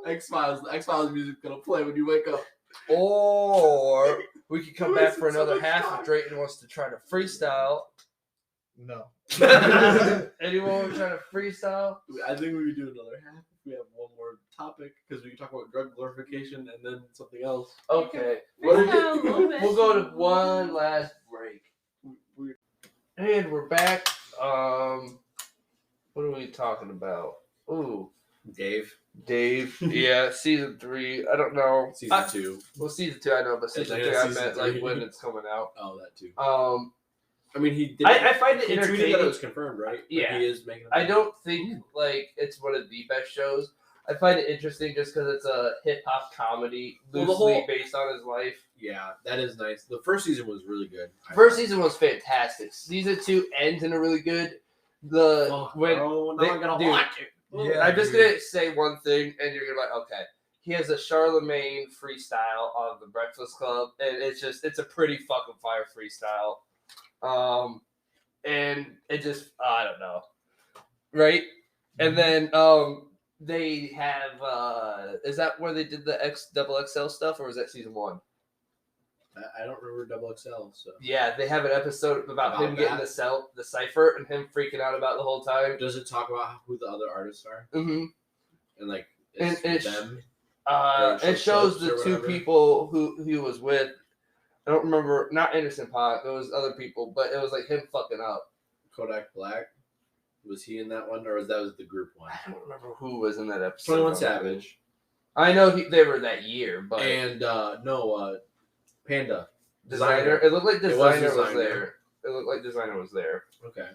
B: X-Files. The X-Files music's gonna play when you wake up.
A: Or we could come back for another half if Drayton wants to try to freestyle.
D: No.
A: Anyone want to try to freestyle?
B: I think we could do another half if we have one more topic because we can talk about drug glorification and then something else.
A: Okay.
F: Freestyle
A: What
F: a little bit.
A: We'll go to one last break. And we're back. What are we talking about? Ooh,
B: Dave,
A: Dave. Yeah, season 3. I don't know.
B: season 2.
A: Well, season 2 I know, but season
B: Yeah,
A: 3 I
B: season
A: meant like
B: 3.
A: when it's coming out.
B: Oh, that too.
A: I
B: I mean, he did.
A: I find it
B: he tweeted that
A: entertaining.
B: it was confirmed, right? Like,
A: Yeah.
B: he is making.
A: I don't think like it's one of the best shows. I find it interesting just because it's a hip hop comedy
B: Well, the
A: loosely
B: whole-
A: based on his life.
B: Yeah, that is nice. The first season was really good.
A: First season was fantastic. Season 2 ends in a really good. When
B: now
A: they-
B: I'm gonna
A: dude,
B: watch it.
D: Yeah,
A: I'm just
D: dude.
A: gonna say one thing, and you're gonna be like, okay. He has a Charlemagne freestyle on the Breakfast Club, and it's a pretty fucking fire freestyle. And it just I don't know, right? And then they have is that where they did the XXL stuff, or was that season 1?
B: I don't remember Double XL. So
A: Yeah, they have an episode about him
B: About
A: getting
B: that?
A: the cipher and him freaking out about the whole time.
B: does it talk about who the other artists are
A: Mm-hmm.
B: and like
A: And
B: it's
A: it's-
B: them?
A: It shows
B: clips or
A: the two
B: whatever.
A: people who he was with. I don't remember, not Anderson .Paak. It was other people, but it was like him fucking up.
B: Kodak Black. Was he in that one, or was that the group one?
A: I don't remember who was in that episode.
B: 21 Savage
A: I know they were that year, but
B: and Panda.
A: Designer. It looked like
B: It was
A: Designer was
B: Designer.
A: there. It looked like Designer was there.
B: Okay.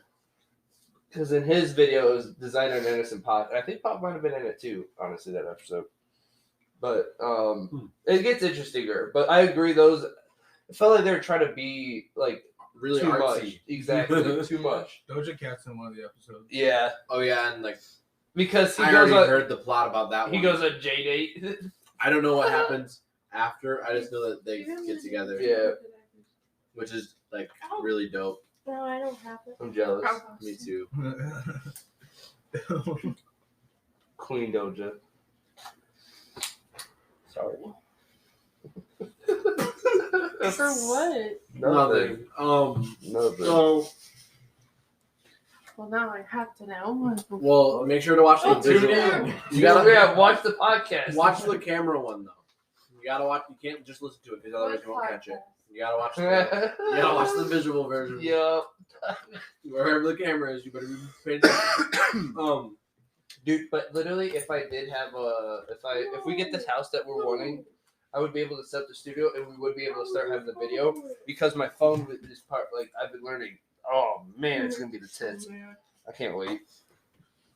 A: Because in his video, it was Designer and Anderson Pop. I think Pop might have been in it too, honestly, that episode. But it gets interestingier. But I agree, those, it felt like they were trying to be like
B: Really
A: too
B: artsy.
A: much. Exactly, too much.
D: Doja Cat's in one of the episodes.
A: Yeah.
B: Oh yeah, and like
A: Because he
B: I
A: goes
B: already
A: on,
B: heard the plot about that
A: he
B: one.
A: goes on J-Date.
B: I don't know what happens after. I just know that they get together.
A: Yeah.
B: Which is like really dope.
C: No, I don't have it.
A: I'm jealous.
B: Me too.
A: Queen Doja. Sorry.
F: For what?
B: Nothing.
A: Nothing.
B: So
F: Well, now I have to know.
B: well, make sure to watch the
A: Tune
B: visual.
A: in.
B: You gotta
A: Yeah, watch the podcast.
B: watch the camera one though. You gotta watch. You can't just listen to it because otherwise you won't catch it. You gotta watch the. You gotta watch the visual version.
A: Yeah.
B: Wherever the camera is, you better be paying attention.
A: Dude, but literally, if I did have if we get this house that we're wanting, I would be able to set up the studio and we would be able to start having the video because my phone with this part, like I've been learning. Oh man, it's gonna be the tits. I can't wait.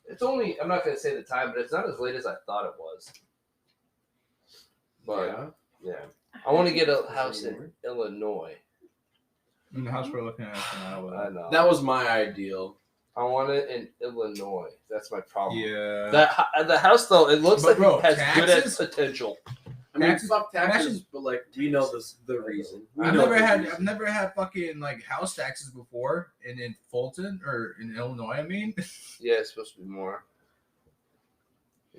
A: It's only, I'm not gonna say the time, but it's not as late as I thought it was. But yeah, I want to get a house in Illinois.
D: And the house we're looking at now.
A: I know.
B: That was my ideal.
A: I want it in Illinois. That's my problem.
D: Yeah.
A: The house though, it looks
D: But
A: like
D: bro,
A: it has
D: taxes?
A: good potential.
B: I mean,
D: Taxes-
B: fuck taxes,
D: taxes-
B: but like we know the reason. We
D: I've
B: know
D: never
B: the
D: had
B: reason.
D: I've never had fucking like house taxes before in Fulton or in Illinois. I mean,
A: Yeah, it's supposed to be more.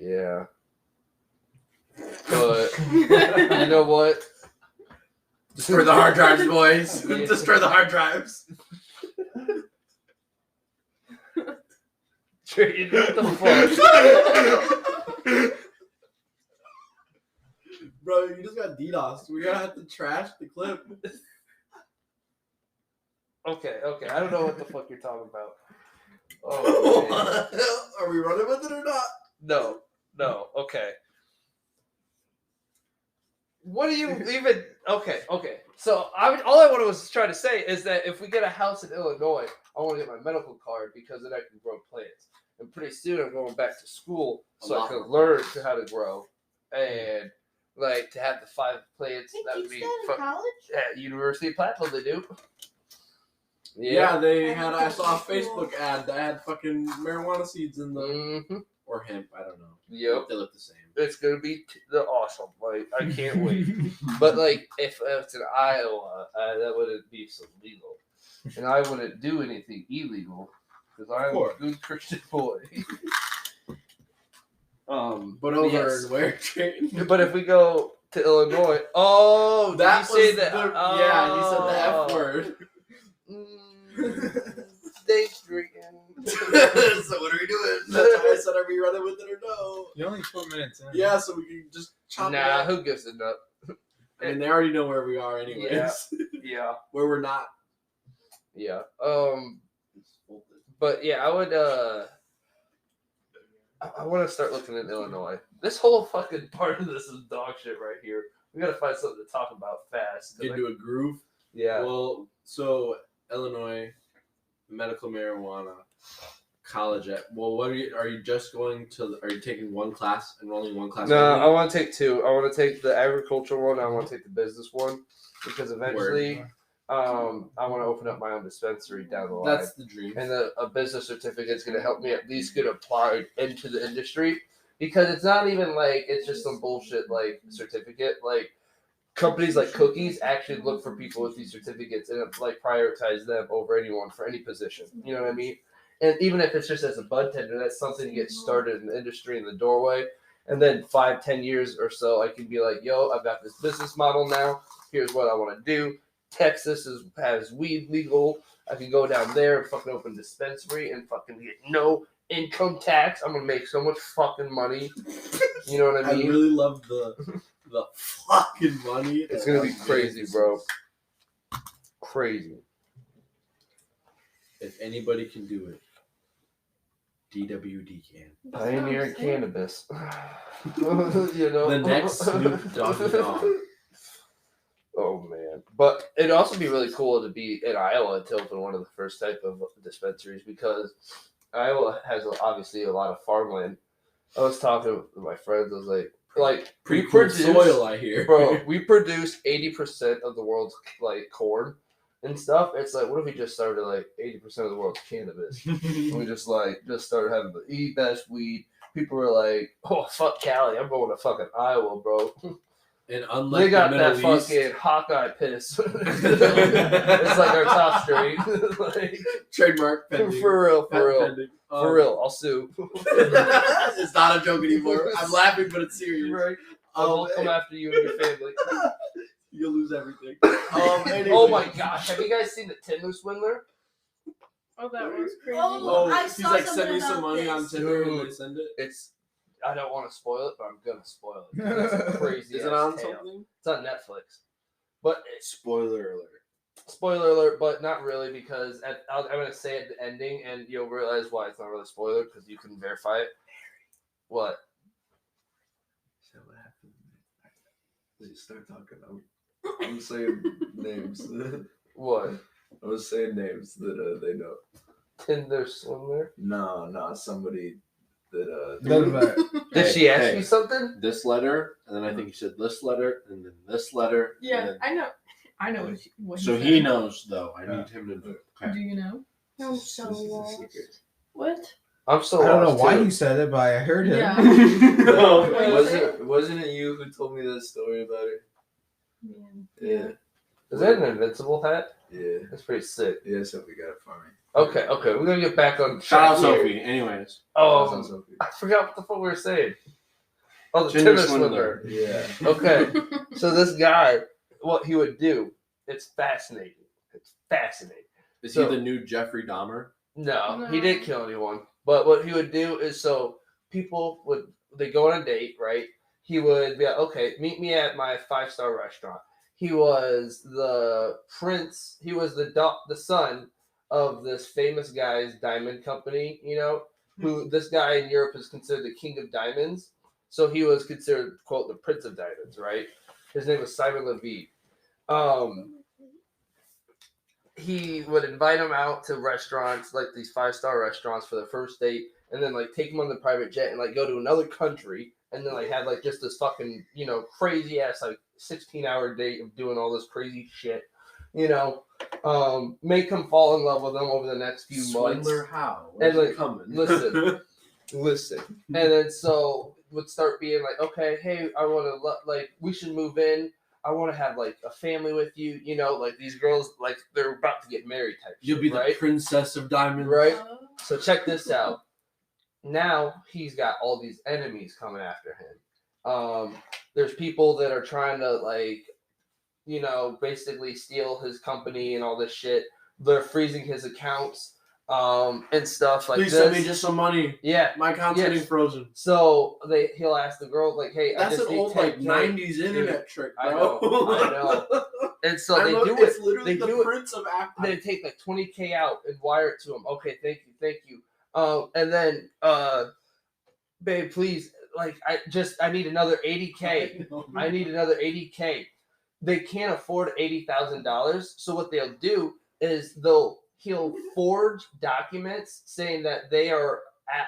A: Yeah. But you know what?
B: Destroy the hard drives, boys.
A: Yeah.
B: Destroy the hard drives.
A: Trade what the fuck?
B: Bro, you just got DDoS. We're gonna have to trash the clip.
A: Okay. I don't know what the fuck you're talking about. Oh, man.
B: Are we running with it or not?
A: No. Okay. What do you even? Okay. So all I was trying to say is that if we get a house in Illinois, I want to get my medical card because then I can grow plants. And pretty soon I'm going back to school so I can learn how to grow and like to have the 5 plants that would
C: Teach
A: be
C: that in
A: fuck-
C: college?
A: at University of Platteville. They do.
B: Yeah, they had. I saw a Facebook ad that had fucking marijuana seeds in the
A: Mm-hmm.
B: or hemp. I don't know.
A: Yep.
B: They look the same.
A: It's gonna be awesome. Like I can't wait. But like if it's in Iowa, that wouldn't be so legal, and I wouldn't do anything illegal because I'm a good Christian boy.
B: But over
A: yes.
B: in where train?
A: But if we go to Illinois, oh,
B: That
A: did you say
B: was
A: that?
B: the- yeah, he said the F word.
A: Stage drinking.
B: So what are we doing? That's why I said, are we running with it or no?
G: You're only 4 minutes in.
B: Yeah, so we can just chop it
A: Nah,
B: up.
A: who gives a nut?
B: I mean, they already know where we are anyways.
A: Yeah.
B: Where we're not.
A: Yeah. But yeah, I would. I want to start looking at Illinois. This whole fucking part of this is dog shit right here. We gotta find something to talk about fast.
B: Get into a groove.
A: Yeah.
B: Well, so Illinois, medical marijuana, college at. Well, what are you just going to? Are you taking one class, enrolling one class?
A: No,
B: only?
A: I want to take 2. I want to take the agricultural one. I want to take the business one because eventually, I want to open up my own dispensary down the line.
B: That's the dream.
A: And a business certificate is going to help me at least get applied into the industry because it's not even like it's just some bullshit like certificate. Like companies like Cookies actually look for people with these certificates and like prioritize them over anyone for any position. You know what I mean? And even if it's just as a bud tender, that's something to get started in the industry in the doorway. And then 5-10 years or so, I can be like, yo, I've got this business model now. Here's what I want to do. Texas has weed legal. I can go down there and fucking open a dispensary and fucking get no income tax. I'm gonna make so much fucking money. You know what I mean?
B: I really love the fucking money.
A: It's gonna be crazy, bro. Crazy.
B: If anybody can do it, DWD can.
A: Pioneer cannabis. You know?
B: The next Snoop Doggy Dogg.
A: Oh man. But it'd also be really cool to be in Iowa to open one of the first type of dispensaries because Iowa has obviously a lot of farmland. I was talking with my friends. I was like
B: Pretty
A: we
B: cool
A: produce,
B: soil, I hear.
A: bro. We produce 80% of the world's like corn and stuff. It's like, what if we just started like 80% of the world's cannabis? And we just started having the best weed. People were like, "Oh fuck Cali, I'm going to fucking Iowa, bro."
B: And unlike
A: They got
B: the
A: that
B: Middle East,
A: fucking Hawkeye piss. It's like our top straight. Like,
B: trademark pending.
A: for real.
B: Pending.
A: For real, I'll sue.
B: It's not a joke anymore. I'm laughing, but it's serious.
A: Right? I'll come after you and your family.
B: You'll lose everything.
A: Oh my gosh, have you guys seen the Tinder swindler?
F: Oh, that was crazy.
C: Oh, I
B: he's
C: saw
B: like,
C: something
B: send me some
C: about
B: money
C: this.
B: on Tinder and
A: Dude.
B: they send it.
A: I don't want to spoil it, but I'm gonna spoil it. It's a crazy.
B: Is it on
A: ass tale.
B: something?
A: It's on Netflix. But
H: Spoiler alert.
A: spoiler alert, but not really because I'm gonna say at the ending, and you'll realize why it's not really a spoiler because you can verify it. What?
H: So what happened? You start talking. I'm saying names.
A: What?
H: I was saying names that they know.
A: Tinder swindler?
H: No, somebody that
D: Doesn't matter.
A: Did
B: Hey,
A: she ask
B: hey.
A: you something?
B: This letter, and then I think you said this letter, and then this letter.
F: Yeah,
B: and then-
F: I know. I know what
B: So
F: he
B: he
F: said.
B: knows, though. I need him to know.
F: Do
B: Okay.
F: you know?
C: I'm
H: this
C: so
H: is a
C: lost.
H: secret.
F: What?
A: I'm so
D: I don't know
A: lost,
D: why
A: too.
D: you said it, but I heard him.
F: Yeah.
B: No,
F: What you say?
H: Wasn't it you who told me that story about her? Yeah.
A: Is that an invincible hat?
H: Yeah.
A: That's pretty sick.
H: Yeah, Sophie got it for me.
A: Okay, we're gonna get back on
B: Shout out
A: track here.
B: Sophie. Anyways.
A: Oh,
H: Sophie.
A: I forgot what the fuck we were saying. Oh, the
B: Tinder
A: Tinder
B: swindler.
A: swindler.
H: Yeah.
A: Okay, so this guy, what he would do, it's fascinating. It's fascinating.
B: Is
A: So-
B: he the new Jeffrey Dahmer?
A: No, he
F: No.
A: didn't kill anyone. But what he would do is they go on a date, right? He would be like, okay, meet me at my 5-star restaurant. He was the prince. He was the son of this famous guy's diamond company, who this guy in Europe is considered the king of diamonds. So he was considered, quote, the prince of diamonds, right? His name was Simon Levy. He would invite him out to restaurants, like these 5-star restaurants for the first date, and then like take him on the private jet and like go to another country, and then like have like just this fucking crazy ass like 16-hour date of doing all this crazy shit, make him fall in love with them over the next few months.
B: Swindler how?
A: And,
B: Where's
A: like,
B: it coming?
A: Listen, and then so would start being like, okay, hey, I want to we should move in. I want to have like a family with you, like these girls, like they're about to get married type.
B: You'll
A: shit,
B: be the
A: right,
B: princess of diamonds.
A: right.
F: Oh.
A: So check this out. Now he's got all these enemies coming after him. There's people that are trying to basically steal his company and all this shit. They're freezing his accounts, and stuff like
B: Please
A: this.
B: send me just some money.
A: Yeah.
B: My account's
A: Yes.
B: getting frozen.
A: So he'll ask the girl like, "Hey, I
B: That's
A: just
B: an
A: need
B: old
A: 10K."
B: 90s internet trick,
A: I
B: bro.
A: know. And so they do
B: It's
A: it.
B: literally
A: They
B: the
A: do it.
B: prince of Africa.
A: They take like 20K out and wire it to him. Okay, thank you. And then, babe, please, like, I need another 80K. I need another 80K. They can't afford $80,000. So what they'll do is he'll forge documents saying that they are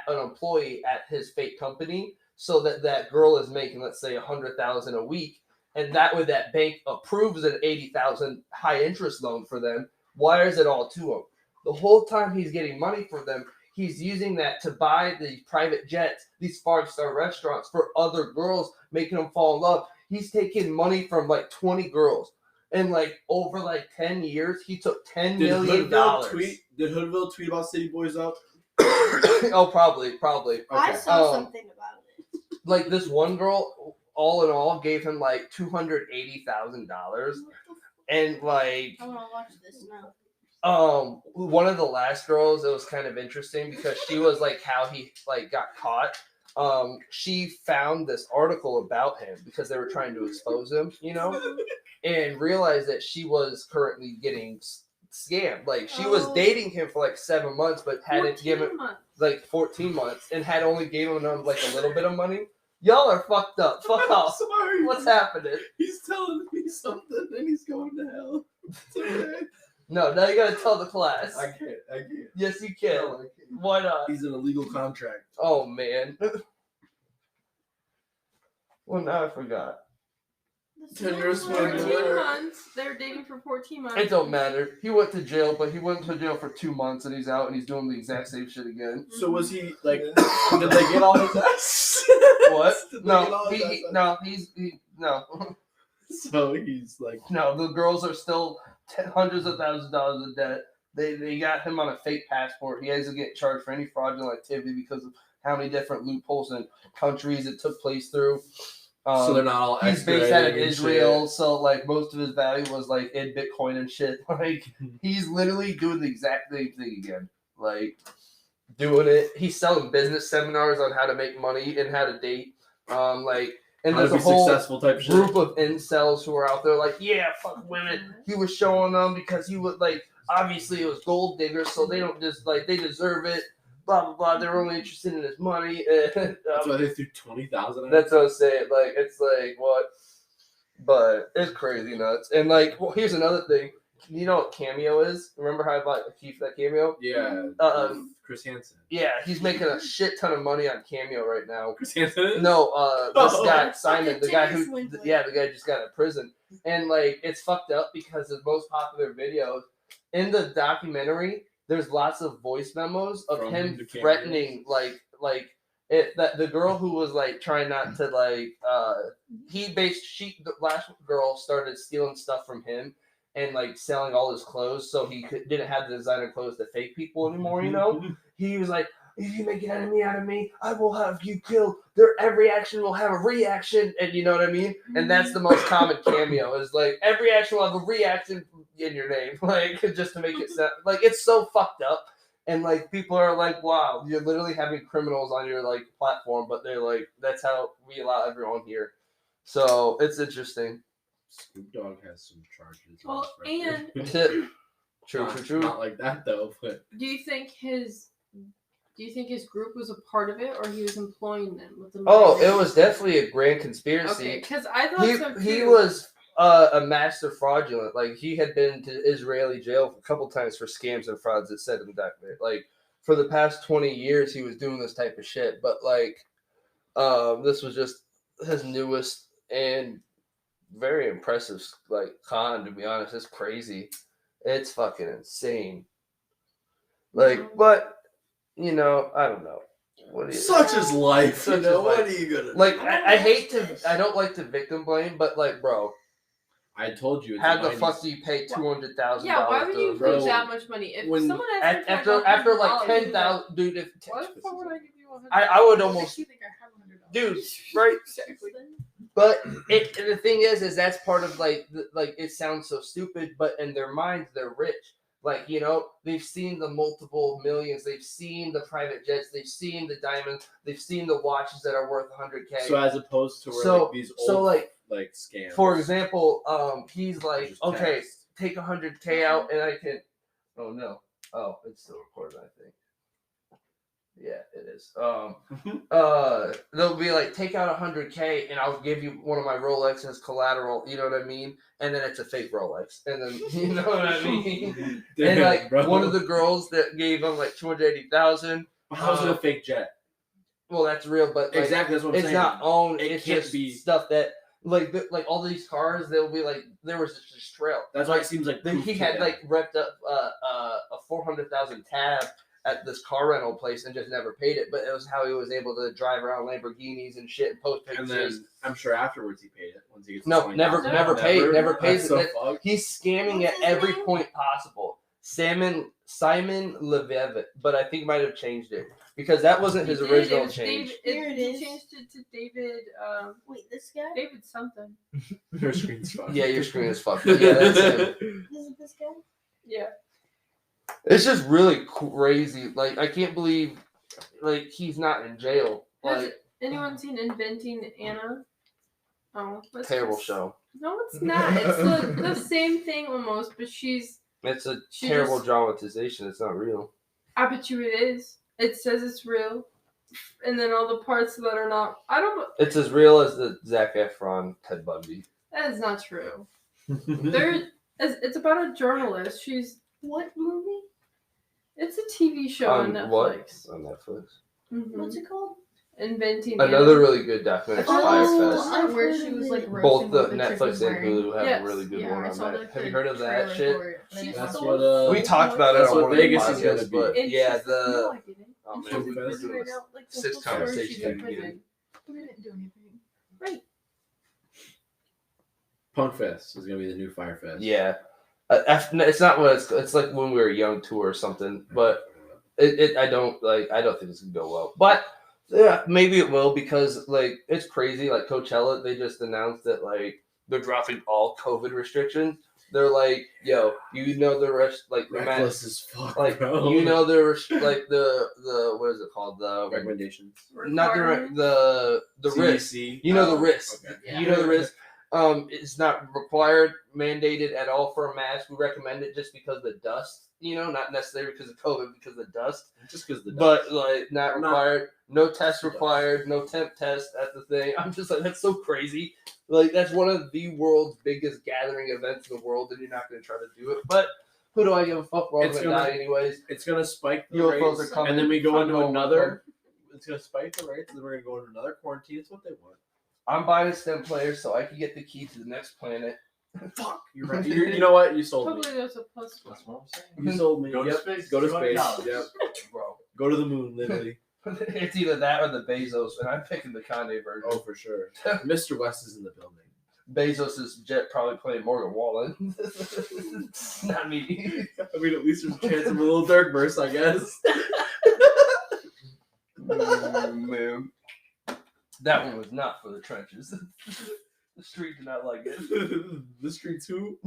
A: an employee at his fake company, so that girl is making, let's say, $100,000 a week, and that way that bank approves an $80,000 high interest loan for them, wires it all to him. The whole time he's getting money for them, he's using that to buy the private jets, these 5-star restaurants for other girls, making them fall in love. He's taking money from like 20 girls. And like over like 10 years, he took $10 million.
B: Did Hoodville tweet about City Boys Up?
A: Oh, probably.
C: I
B: Okay.
C: saw something about it.
A: Like this one girl, all in all, gave him like $280,000, and like
C: I want to watch this now.
A: one of the last girls, it was kind of interesting because she was like how he like got caught. She found this article about him because they were trying to expose him, and realized that she was currently getting scammed. Like she was dating him for like 7 months, but hadn't given
F: 14 months.
A: like 14 months and had only given him like a little bit of money. Y'all are fucked up. Fuck off.
B: Sorry.
A: What's happening?
B: He's telling me something and he's going to hell. It's okay.
A: No, now you gotta tell the class.
B: I can't.
A: Yes, you can.
B: No, I can't.
A: Why not?
B: He's in a legal contract.
A: Oh man. Well, now I forgot.
B: 10 years
F: 14 months. They were dating for 14 months.
A: It don't matter. He went to jail, but he went to jail for 2 months, and he's out, and he's doing the exact same shit again.
B: So was he like? Did they get all his ass?
A: What?
B: Did they get all
A: No,
B: his ass?
A: no.
B: So he's like,
A: No, the girls are still hundreds of thousands of dollars in debt. They got him on a fake passport. He hasn't get charged for any fraudulent activity because of how many different loopholes and countries it took place through.
B: so they're not all.
A: He's based out of
B: extraditing and
A: Israel, so like most of his value was like in Bitcoin and shit. Like he's literally doing the exact same thing again. Like doing it. He's selling business seminars on how to make money and how to date. And
B: How
A: there's
B: to
A: a
B: be
A: whole
B: successful type shit.
A: group of incels who are out there like, yeah, fuck women. He was showing them because he was like, obviously it was gold diggers, so they don't just like they deserve it. Blah blah blah. They're only interested in his money.
B: That's why they threw 20,000.
A: That's what I'm saying. Like it's like what, but it's crazy nuts. And like, well, here's another thing. You know what Cameo is? Remember how I bought a key for that Cameo?
B: Yeah. Chris Hansen.
A: Yeah, he's making a shit ton of money on Cameo right now.
B: Chris Hansen.
A: No, this guy
C: It's
A: Simon,
C: like
A: the
C: a
A: guy
C: Tinder
A: who,
C: swindler.
A: the guy just got out of prison, and like it's fucked up because the most popular videos in the documentary, there's lots of voice memos of
B: From
A: him
B: the Cameos?
A: threatening, like it that the girl who was like trying not to like the last girl started stealing stuff from him and like selling all his clothes so he didn't have the designer clothes to fake people anymore. You know, he was like, if you make an enemy out of me, I will have you killed. Every action will have a reaction, and you know what I mean? And that's the most common cameo is like every action will have a reaction in your name, like just to make it sound like it's so fucked up. And like people are like, wow, you're literally having criminals on your like platform, but they're like, that's how we allow everyone here. So it's interesting.
B: Snoop Dogg has some charges. on
F: Well,
B: his record.
F: and
A: True.
B: Not like that though, but
F: do you think his group was a part of it, or he was employing them with the
A: Oh,
F: money?
A: it was definitely a grand conspiracy.
F: Okay, because I thought so too.
A: He was a master fraudulent. Like he had been to Israeli jail a couple times for scams and frauds. It said in the document. Like for the past 20 years, he was doing this type of shit. But like, this was just his newest and very impressive like con. To be honest, it's crazy. It's fucking insane. Like, but you know, I don't know. What do you?
B: such is life.
A: Such
B: you know,
A: is
B: what
A: life.
B: are you gonna do?
A: Like I hate to. I don't like to victim blame, but like, bro,
B: I told you. It's
A: how the
B: 90s.
A: fuck do you pay $200,000?
F: Yeah, why would you
B: bro,
F: put that much money? If
B: when-
F: someone asked me for
A: after like
F: $100,
A: 10,000, dude? If
F: why the fuck would I give you $100?
A: I would
F: What
A: almost-
F: makes you think I have $100?
A: dude, right?
F: Exactly.
A: But the thing is that's part of like like it sounds so stupid, but in their minds they're rich. Like, you know, they've seen the multiple millions, they've seen the private jets, they've seen the diamonds, they've seen the watches that are worth $100K.
B: So as opposed to where
A: So-
B: like these
A: so,
B: old
A: like,
B: scams.
A: For example, he's like,
B: Just
A: okay,
B: text.
A: take $100K out and I can. Oh no! Oh, it's still recording, I think. Yeah, it is. They'll be like, take out $100K and I'll give you one of my Rolex as collateral. You know what I mean? And then it's a fake Rolex, and then you know what I mean. And like
B: bro.
A: one of the girls that gave him like $280,000.
B: How's it a fake jet?
A: Well, that's real, but like,
B: Exactly, that's what I'm
A: it's
B: saying.
A: not owned.
B: It
A: It's
B: can't
A: just
B: be-
A: stuff that like all these cars. They'll be like there was just trail.
B: That's why it seems like
A: Then
B: proof
A: he
B: to
A: had
B: them.
A: like repped up a 400,000 tab at this car rental place and just never paid it. But it was how he was able to drive around Lamborghinis and shit and post
B: and
A: pictures.
B: then I'm sure afterwards he paid it once he gets.
A: No,
B: to
A: never
B: 20,000.
A: paid. Never
B: That's
A: pays
B: so
A: it.
B: fucked.
A: He's scamming
C: What's
A: at
C: his
A: every
C: name?
A: point possible. Simon Levitt, but I think he might have changed it because that wasn't his
F: He did,
A: original
F: it was
A: change.
C: Here it
F: he
C: is.
F: changed it to David.
C: Wait, this guy?
F: David something.
B: Your screen's fucked.
A: Yeah, your screen is fucked. But yeah, that's him.
C: This is this guy?
F: Yeah.
A: It's just really crazy. Like I can't believe, like he's not in jail.
F: Has
A: Like
F: anyone seen Inventing Anna? Oh, that's
A: terrible
F: just-
A: show.
F: No, it's not. It's the same thing almost, but she's.
A: It's a
F: She
A: terrible
F: just-
A: dramatization. It's not real.
F: I bet you it is. It says it's real. and then all the parts that are not. I don't.
A: It's as real as the Zac Efron Ted Bundy.
F: That is not true. It's about a journalist. She's
C: What movie?
F: It's a TV show on Netflix.
A: What? On Netflix.
F: Mhm.
C: What's it called?
F: Inventing
A: Another really good documentary,
C: Oh,
A: Firefest.
C: I've
F: where
C: heard
F: she
C: of
F: was
C: it.
F: like
A: Both
F: roasting
A: the
F: what the chick
A: Netflix
F: was
A: and
F: wearing.
A: Hulu have
F: Yes.
A: a really good
F: Yeah,
A: one
F: I
A: on
F: saw
A: that.
F: the
A: Have you heard of that
F: trailer
A: shit?
F: for it, and
C: She's
F: it's
B: That's
C: so
B: what
A: We talked about it
B: That's
A: on
B: what
A: one of the
B: Vegas is
A: podcasts,
B: gonna be.
A: but
F: And
A: yeah,
F: she's- no, I didn't.
A: Oh,
F: And
A: man,
F: she's
A: we
B: Fest.
A: do
F: figuring
A: this
F: out like the
A: 6
F: whole story
A: conversations
F: she's
A: at
F: in
A: the
F: prison.
A: beginning.
F: We didn't do anything. Right.
B: Punk Fest is gonna be the new Fire Fest.
A: Yeah. It's not what it's like when we were young too or something, but I don't think it's gonna go well. But yeah, maybe it will because like it's crazy. Like Coachella, they just announced that like they're dropping all COVID restrictions. They're like, yo, you know the rest like the
B: reckless as fuck,
A: like
B: bro.
A: you know like the what is it called the
B: recommendations.
A: not the risk.
B: CDC.
A: You know the risk.
B: Okay.
F: Yeah.
A: You know the risk. It's not required, mandated at all for a mask. We recommend it just because of the dust. You know, not necessarily because of COVID, because of the dust.
B: Just because the
A: But like, not
B: Not-
A: required. No test required. No temp test. That's the thing. I'm just like, that's so crazy. Like, that's one of the world's biggest gathering events in the world, and you're not going to try to do it. But who do I give a fuck? We're all
B: It's
A: going to
B: gonna-
A: die anyways.
B: it's gonna spike the
A: UFOs
B: rates,
A: are coming.
B: and then we go
A: Fuck
B: into
A: all
B: another. It's gonna spike the rates, and then we're gonna go into another quarantine. It's what they want.
A: I'm buying a STEM player so I can get the key to the next planet.
B: Fuck, you're right. You know what? You sold me.
F: Hopefully there's a plus one.
E: That's what I'm saying.
B: You sold me.
E: Go to
B: Yep.
E: space.
B: Go to space.
E: $200.
B: Yep.
A: Bro.
B: Go to the moon, literally.
A: It's either that or the Bezos, and I'm picking the Kanye version.
B: Oh, for sure. Mr. West is in the building.
A: Bezos' jet probably playing Morgan Wallen. Not me.
B: I mean, at least there's a chance of a little Dirk verse, I guess.
A: Man. That one was not for the trenches. The street did not like it.
B: The street too.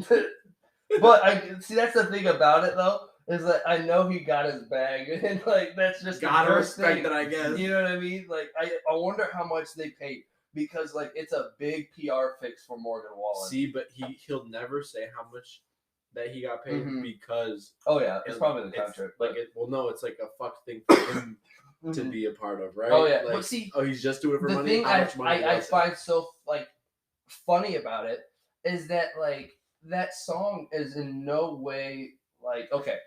A: But I see that's the thing about it though, is that I know he got his bag and like that's just the
B: Gotta
A: first
B: respect
A: thing.
B: that, I guess.
A: You know what I mean? Like I wonder how much they paid because like it's a big PR fix for Morgan Wallen.
B: See, but he'll never say how much that he got paid
A: Mhm.
B: because
A: Oh yeah, it's
B: it-
A: probably in the
B: it's
A: contract.
B: like it. Well, no, it's like a fuck thing for him to
A: Mhm.
B: be a part of, right?
A: Oh yeah,
B: Like,
A: but see,
B: oh, he's just doing it for
A: the
B: money.
A: thing
B: How much money
A: I
B: was it?
A: find so like funny about it is that like that song is in no way like okay.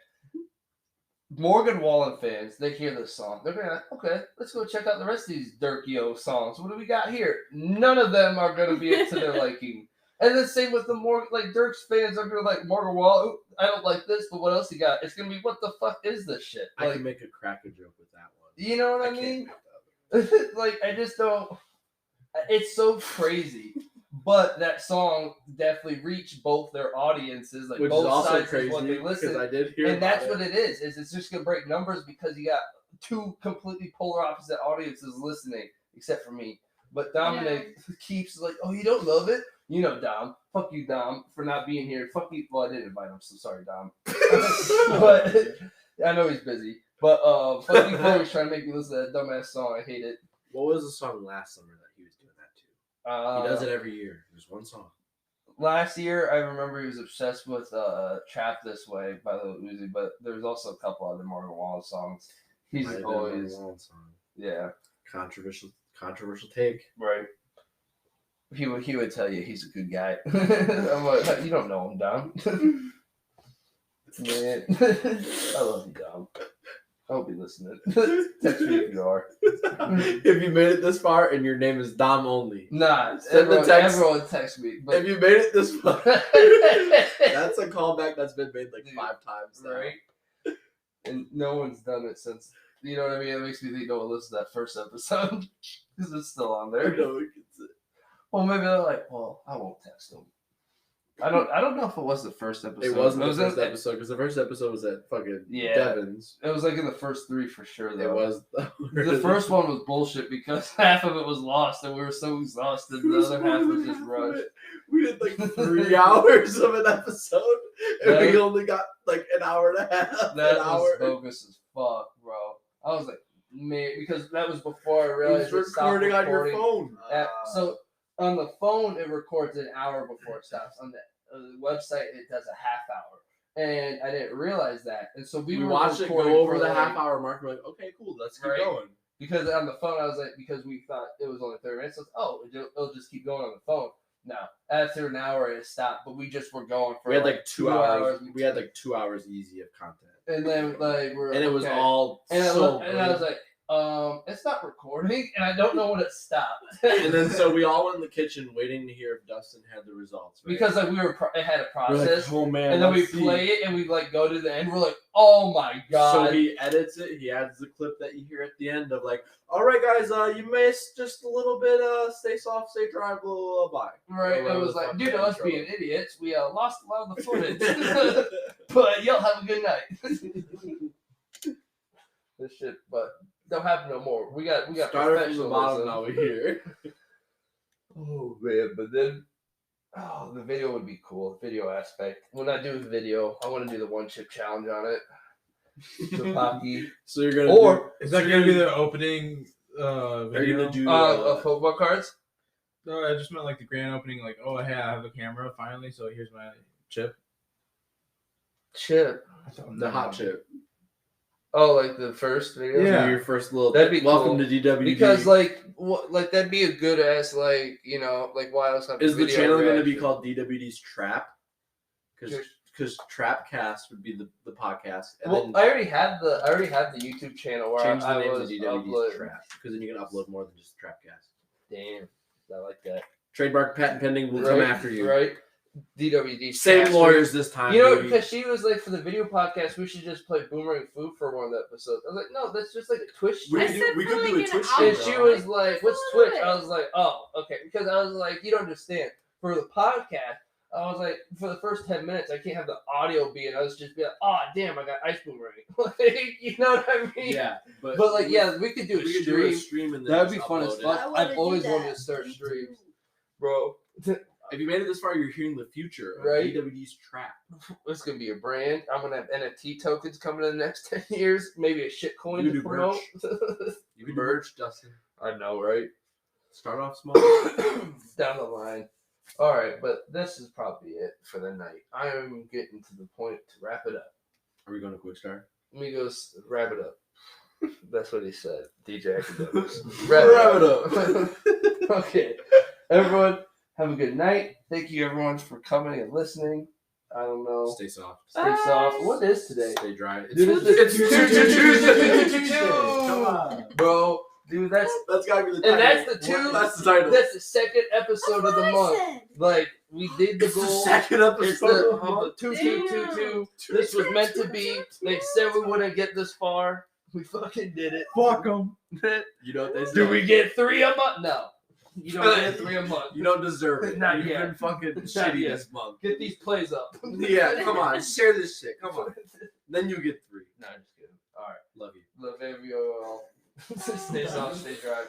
A: Morgan Wallen fans, they hear this song, they're gonna like, okay, let's go check out the rest of these Dirk-Yo songs. What do we got here? None of them are gonna be to their liking. And the same with the more like Dirk's fans are gonna like Morgan Wallen. "Ooh, I don't like this, but what else you got? It's gonna be what the fuck is this shit?
B: I
A: Like,
B: can make a cracker joke with that one.
A: you know what I
B: can't
A: mean?
B: make that.
A: Like I just don't. It's so crazy, but that song definitely reached both their audiences, like
B: Which
A: both
B: is also
A: sides
B: crazy
A: of what they
B: because
A: listen.
B: I did hear.
A: And that's
B: about
A: what it is. Is it's just gonna break numbers because you got two completely polar opposite audiences listening, except for me. But Dominic keeps like, oh, you don't love it? You know, Dom. Fuck you, Dom, for not being here. Fuck you. Well, I didn't invite him, so sorry, Dom. But I know he's busy. But fuck you for always trying to make me listen to that dumbass song. I hate it.
B: What was the song last summer that he was doing that to? He does it every year. There's one song.
A: Last year, I remember he was obsessed with "Trap This Way" by Lil Uzi, but there's also a couple other Morgan Wallen songs. He's
B: Might have been
A: always,
B: one song.
A: yeah,
B: Controversial take.
A: right. He would tell you he's a good guy. I'm like, you don't know him, Dom. Man, I love you, Dom. I hope you're listening. Text me if you are.
B: If you made it this far and your name is Dom only.
A: Nah,
B: Send the text.
A: everyone text me. But
B: If you made it this far, that's a callback that's been made like 5 times now.
A: right? And no one's done it since. You know what I mean? It makes me think no one listened to that first episode because it's still on
B: I
A: there.
B: know, we can say-
A: Well, maybe they're like, well, I won't text them. I don't know if it was the first episode.
B: It wasn't
A: was
B: the first
A: in-
B: episode because the first episode was at fucking
A: Yeah.
B: Devon's.
A: It was like in the first 3 for sure. Though.
B: It was
A: The first one was bullshit because half of it was lost and we were so exhausted. The other half was just rushed.
B: We did like 3 hours of an episode, and
A: That-
B: we only got like an hour and a half.
A: That
B: an
A: was
B: hour.
A: bogus as fuck, bro. I was like, man, because that was before I
B: It
A: realized
B: was
A: it stopped
B: recording on your
A: recording.
B: phone.
A: So on the phone, it records an hour before it stops. On the website, it does a half hour. And I didn't realize that. And so we were
B: watched it go
A: recording
B: over
A: for
B: the
A: like-
B: half hour mark. We're like, okay, cool, let's keep
A: Right.
B: going.
A: Because on the phone, I was like, because we thought it was only 30 minutes. So, it'll just keep going on the phone. No, after an hour, it stopped. But we just were going for
B: We had like
A: 2 hours.
B: We had like 2 hours easy of content,
A: And then
B: and it was
A: okay.
B: all
A: And
B: so.
A: I was like, it's not recording, and I don't know when it stopped.
B: And then so we all went in the kitchen waiting to hear if Dustin had the results. Right?
A: Because like it had a
B: We're like,
A: process,
B: oh man,
A: and then we
B: let's see.
A: play it, and we like go to the end. We're like, oh my god!
B: So he edits it. He adds the clip that you hear at the end of like, all right, guys, you missed just a little bit. Stay soft, stay dry, blah blah blah. Bye.
A: Right,
B: Or
A: it was
B: whatever
A: like,
B: the
A: due
B: fuck
A: to us
B: that
A: being
B: intro
A: idiots, we lost a lot of the footage. But y'all have a good night. This shit, but don't happen no more. We got
B: Started from the
A: professionalism.
B: bottom, now we're here.
A: Oh man, but then the video would be cool. Video aspect. When I do the video, I want to do the one chip challenge on it. The Pocky.
B: So you're gonna
A: Or
D: Is that gonna be the opening
B: are you
D: video?
B: gonna do
A: of Pokemon cards.
D: No, I just meant like the grand opening. Like, oh, hey, I have a camera finally. So here's my chip.
A: Chip.
B: the hot chip?
A: Oh, like the first video.
D: Yeah.
B: Your first little.
A: That'd be
B: welcome
A: cool.
B: to DWD.
A: Because like that'd be a good ass like why else have
B: is the
A: video
B: channel going to be
A: reaction?
B: called DWD's Trap? Because Trapcast would be the podcast. And
A: Well,
B: then
A: I already have the YouTube channel where
B: change the
A: I
B: name
A: was
B: to DWD's
A: uploading.
B: Trap because then you can upload more than just Trapcast.
A: Damn, I like that.
B: Trademark patent pending will come after you.
A: Right? DWD.
B: Same
A: Cast.
B: lawyers this time.
A: You know,
B: baby.
A: because she was like, for the video podcast, we should just play Boomerang Food for one of the episodes. I was like, no, that's just like a Twitch
H: We
A: stream.
H: could do a Twitch
A: And
H: stream.
A: she
H: though.
A: was like,
F: Just
A: what's
F: a little
A: Twitch?
F: bit.
A: I was like, oh, okay. Because I was like, you don't understand. For the podcast, I was like, for the first 10 minutes, I can't have the audio be, and I was just be like, oh, damn, I got Ice Boomerang. Like, you know what I mean?
B: Yeah, but
A: Like, yeah, we could do a
B: we could do a
A: stream.
B: stream and then
A: That would be
B: just
A: fun as
B: upload
A: fuck.
B: it.
C: I wanna
A: I've always
C: do
A: wanted
C: that.
A: to start
C: Me
A: streams.
C: too.
A: Bro,
B: If you made it this far, you're hearing the future of
A: Right.
B: DWD's Trap.
A: it's going to be a brand. I'm going to have NFT tokens coming in the next 10 years. Maybe a shit coin
B: You
A: to
B: do
A: promote.
B: You can merch, Dustin.
A: I know, right?
B: Start off small.
A: Down the line. All right, but this is probably it for the night. I am getting to the point to wrap it up.
B: Are we going to quick start?
A: Amigos, wrap it up. That's what he said. DJ Academics.
B: Wrap it up.
A: Okay. Everyone, have a good night. Thank you, everyone, for coming and listening. I don't know.
B: Stay soft.
A: Stay soft. What is today?
B: Stay dry.
A: Dude,
B: It's
A: Tuesday.
D: Come on.
A: Bro, dude, that's
B: gotta be the
A: and
B: title.
A: that's the two.
B: That's the title.
A: That's the second episode of the
C: That's
A: month.
C: what I said.
A: Like we did the
B: It's the
A: goal.
B: second
A: It's
B: episode
A: the
B: of the month.
A: 2-2-2-2. This was meant to be. They said we wouldn't get this far. We fucking did it.
D: Fuck them.
B: You know what they say?
A: Do we get 3 a month? No. You don't get 3 a month.
B: You don't deserve it.
A: Not
B: You've
A: yet.
B: been fucking
A: Not
B: shitty
A: yet.
B: this month.
A: Get these plays up.
B: Yeah, come on. Share this shit. Come on. Then you get 3.
A: No, I'm just kidding. All right.
B: Love you.
A: Love every all. Stay soft, stay dry.